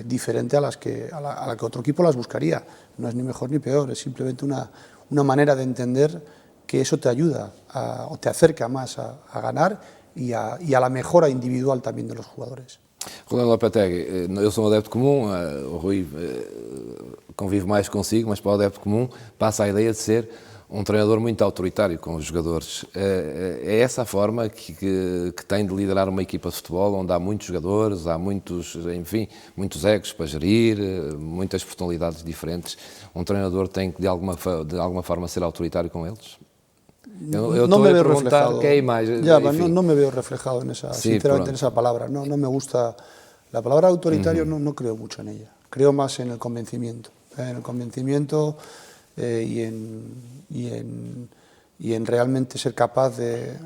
diferente a la que otro equipo las buscaría. No es ni mejor ni peor, es simplemente una manera de entender que eso te ayuda o te acerca más a ganar y a la mejora individual también de los jugadores. Roland Lopetegui, eu sou um adepto comum, o Rui convive mais consigo, mas para o adepto comum passa a ideia de ser um treinador muito autoritário com os jogadores. É essa a forma que tem de liderar uma equipa de futebol, onde há muitos jogadores, há muitos egos para gerir, muitas personalidades diferentes. Um treinador tem que, de alguma forma, ser autoritário com eles? Eu no me veo reflejado. ¿Qué imagen? No me veo reflejado en esa, sí, sinceramente, en esa palabra. No me gusta. La palabra autoritario no creo mucho en ella. Creo más en el convencimiento. En el convencimiento y en realmente ser capaz de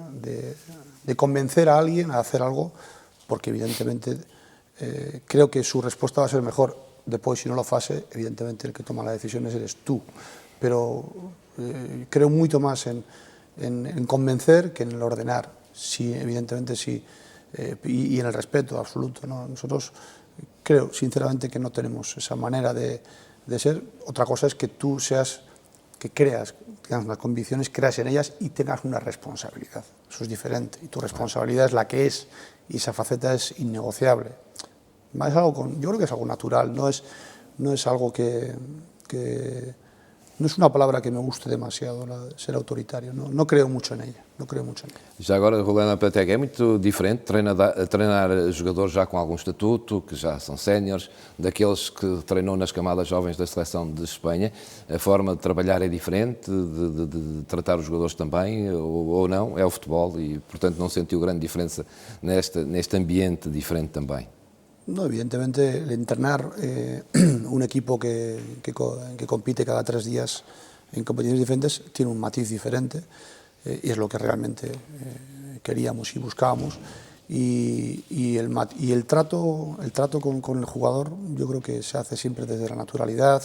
convencer a alguien a hacer algo, porque evidentemente creo que su respuesta va a ser mejor. Después, si no lo hace, evidentemente el que toma las decisiones eres tú. Pero creo mucho más en convencer que en el ordenar, sí, evidentemente sí, y en el respeto absoluto, ¿no? Nosotros creo sinceramente que no tenemos esa manera de ser. Otra cosa es que tú seas que creas, tengas unas convicciones, creas en ellas y tengas una responsabilidad. Eso es diferente. Y tu responsabilidad es la que es, y esa faceta es innegociable. Es algo yo creo que es algo natural, no es algo que no es una palabra que me guste demasiado, ser autoritario. No creo mucho en ella. Já agora, Roland Lopetegui, é muito diferente treinar jogadores já com algum estatuto, que já são séniores, daqueles que treinou nas camadas jovens da seleção de Espanha. A forma de trabalhar é diferente, de tratar os jogadores também, ou não? É o futebol e, portanto, não sentiu grande diferença neste ambiente diferente também? No, evidentemente, el entrenar un equipo que compite cada 3 días en competiciones diferentes tiene un matiz diferente y es lo que realmente queríamos y buscábamos. Y el trato con el jugador yo creo que se hace siempre desde la naturalidad,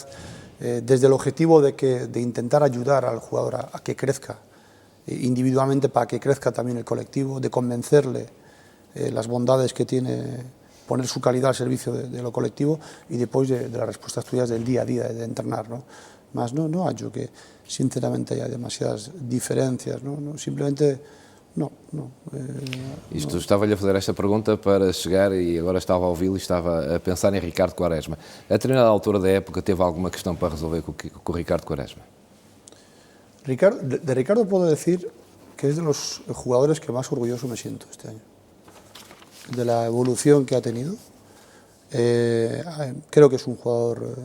desde el objetivo de intentar ayudar al jugador a que crezca individualmente para que crezca también el colectivo, de convencerle las bondades que tiene poner su calidad al servicio de lo colectivo y después de las respuestas tuyas del día a día, de entrenar, ¿no? Más no hallo que sinceramente haya demasiadas diferencias, ¿no? Simplemente no. Isto estava-lhe a fazer esta pergunta para chegar, e agora estava a ouvi-lo e estava a pensar em Ricardo Quaresma. A determinada altura da época teve alguma questão para resolver com o Ricardo Quaresma? De Ricardo puedo decir que es de los jugadores que más orgulloso me siento este año. De la evolución que ha tenido. Creo que es un jugador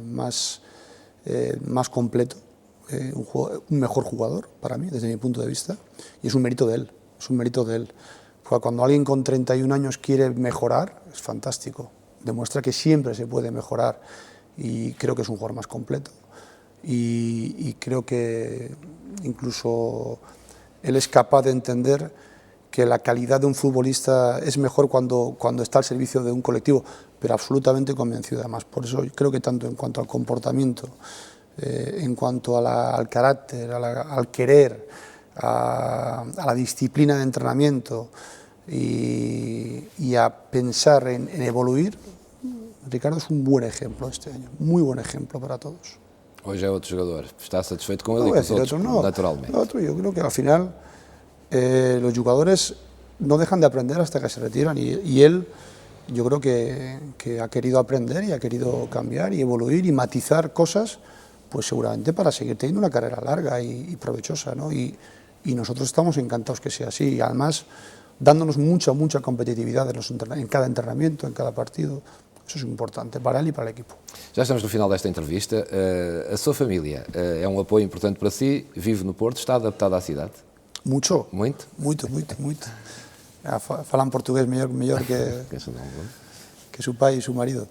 más completo, un mejor jugador para mí, desde mi punto de vista, y es un mérito de él, Porque cuando alguien con 31 años quiere mejorar, es fantástico, demuestra que siempre se puede mejorar, y creo que es un jugador más completo, y creo que incluso él es capaz de entender que la calidad de un futbolista es mejor cuando está al servicio de un colectivo, pero absolutamente convencido además. Por eso creo que tanto en cuanto al comportamiento, en cuanto al carácter, al querer, a la disciplina de entrenamiento y a pensar en evoluir, Ricardo es un buen ejemplo este año, muy buen ejemplo para todos. Hoy é outro jogador. Está satisfeito com ele e com os outros, naturalmente. Yo creo que al final los jugadores no dejan de aprender hasta que se retiran y él yo creo que ha querido aprender y ha querido cambiar y evoluir y matizar cosas, pues seguramente para seguir teniendo una carrera larga y provechosa, ¿no? Y nosotros estamos encantados que sea así, y además dándonos mucha competitividad en cada entrenamiento, en cada partido. Eso es importante para él y para el equipo. Já estamos no final desta entrevista. A sua família é um apoio importante para si, vive no Porto, está adaptado à cidade? Mucho. Muito? Muito. Falan portugués mejor que su pai y su marido.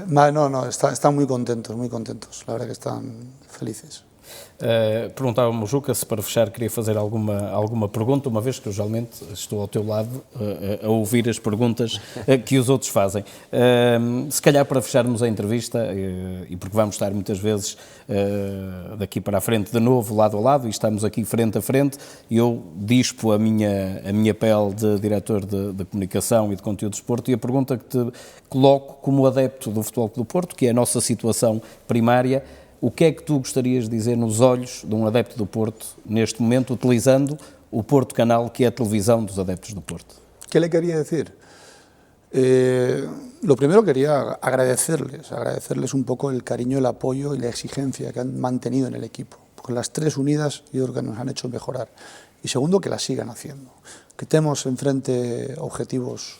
No, están muy contentos. La verdad que están felices. Perguntava-me o Juca se para fechar queria fazer alguma pergunta, uma vez que eu geralmente estou ao teu lado a ouvir as perguntas que os outros fazem. Se calhar para fecharmos a entrevista, e porque vamos estar muitas vezes daqui para a frente de novo, lado a lado, e estamos aqui frente a frente, eu dispo a minha pele de diretor de comunicação e de conteúdo de desporto, e a pergunta que te coloco como adepto do Futebol Clube do Porto, que é a nossa situação primária: o que é que tu gostarias de dizer nos olhos de um adepto do Porto, neste momento, utilizando o Porto Canal, que é a televisão dos adeptos do Porto? ¿Qué le quería decir? Lo primero quería agradecerles un poco el cariño, el apoyo y la exigencia que han mantenido en el equipo, porque las tres unidas yo creo que nos han hecho mejorar. Y segundo, que las sigan haciendo, que tenemos enfrente objetivos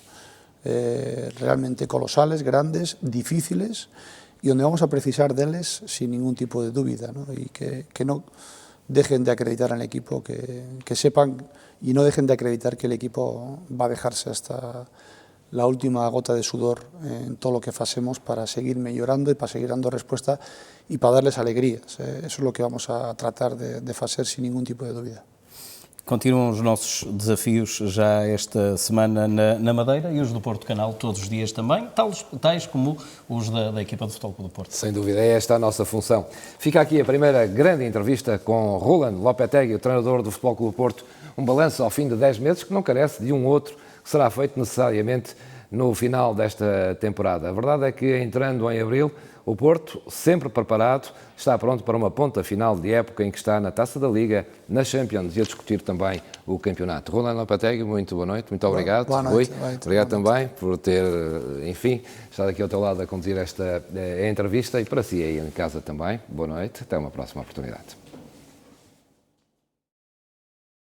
realmente colosales, grandes, difíciles, y donde vamos a precisar de ellos sin ningún tipo de duda, ¿no? Y que no dejen de acreditar en el equipo, que sepan y no dejen de acreditar que el equipo va a dejarse hasta la última gota de sudor en todo lo que hacemos para seguir mejorando y para seguir dando respuesta y para darles alegrías. Eso es lo que vamos a tratar de hacer sin ningún tipo de duda. Continuam os nossos desafios já esta semana na Madeira, e os do Porto Canal todos os dias também, tais como os da equipa do Futebol Clube do Porto. Sem dúvida, é esta a nossa função. Fica aqui a primeira grande entrevista com Roland Lopetegui, o treinador do Futebol Clube do Porto. Um balanço ao fim de 10 meses que não carece de um outro que será feito necessariamente no final desta temporada. A verdade é que, entrando em abril, O Porto, sempre preparado, está pronto para uma ponta final de época em que está na Taça da Liga, na Champions e a discutir também o campeonato. Roland Lopetegui, muito boa noite, muito obrigado. Boa noite. Rui, obrigado também por ter, enfim, estado aqui ao teu lado a conduzir esta entrevista e para si aí em casa também. Boa noite, até uma próxima oportunidade.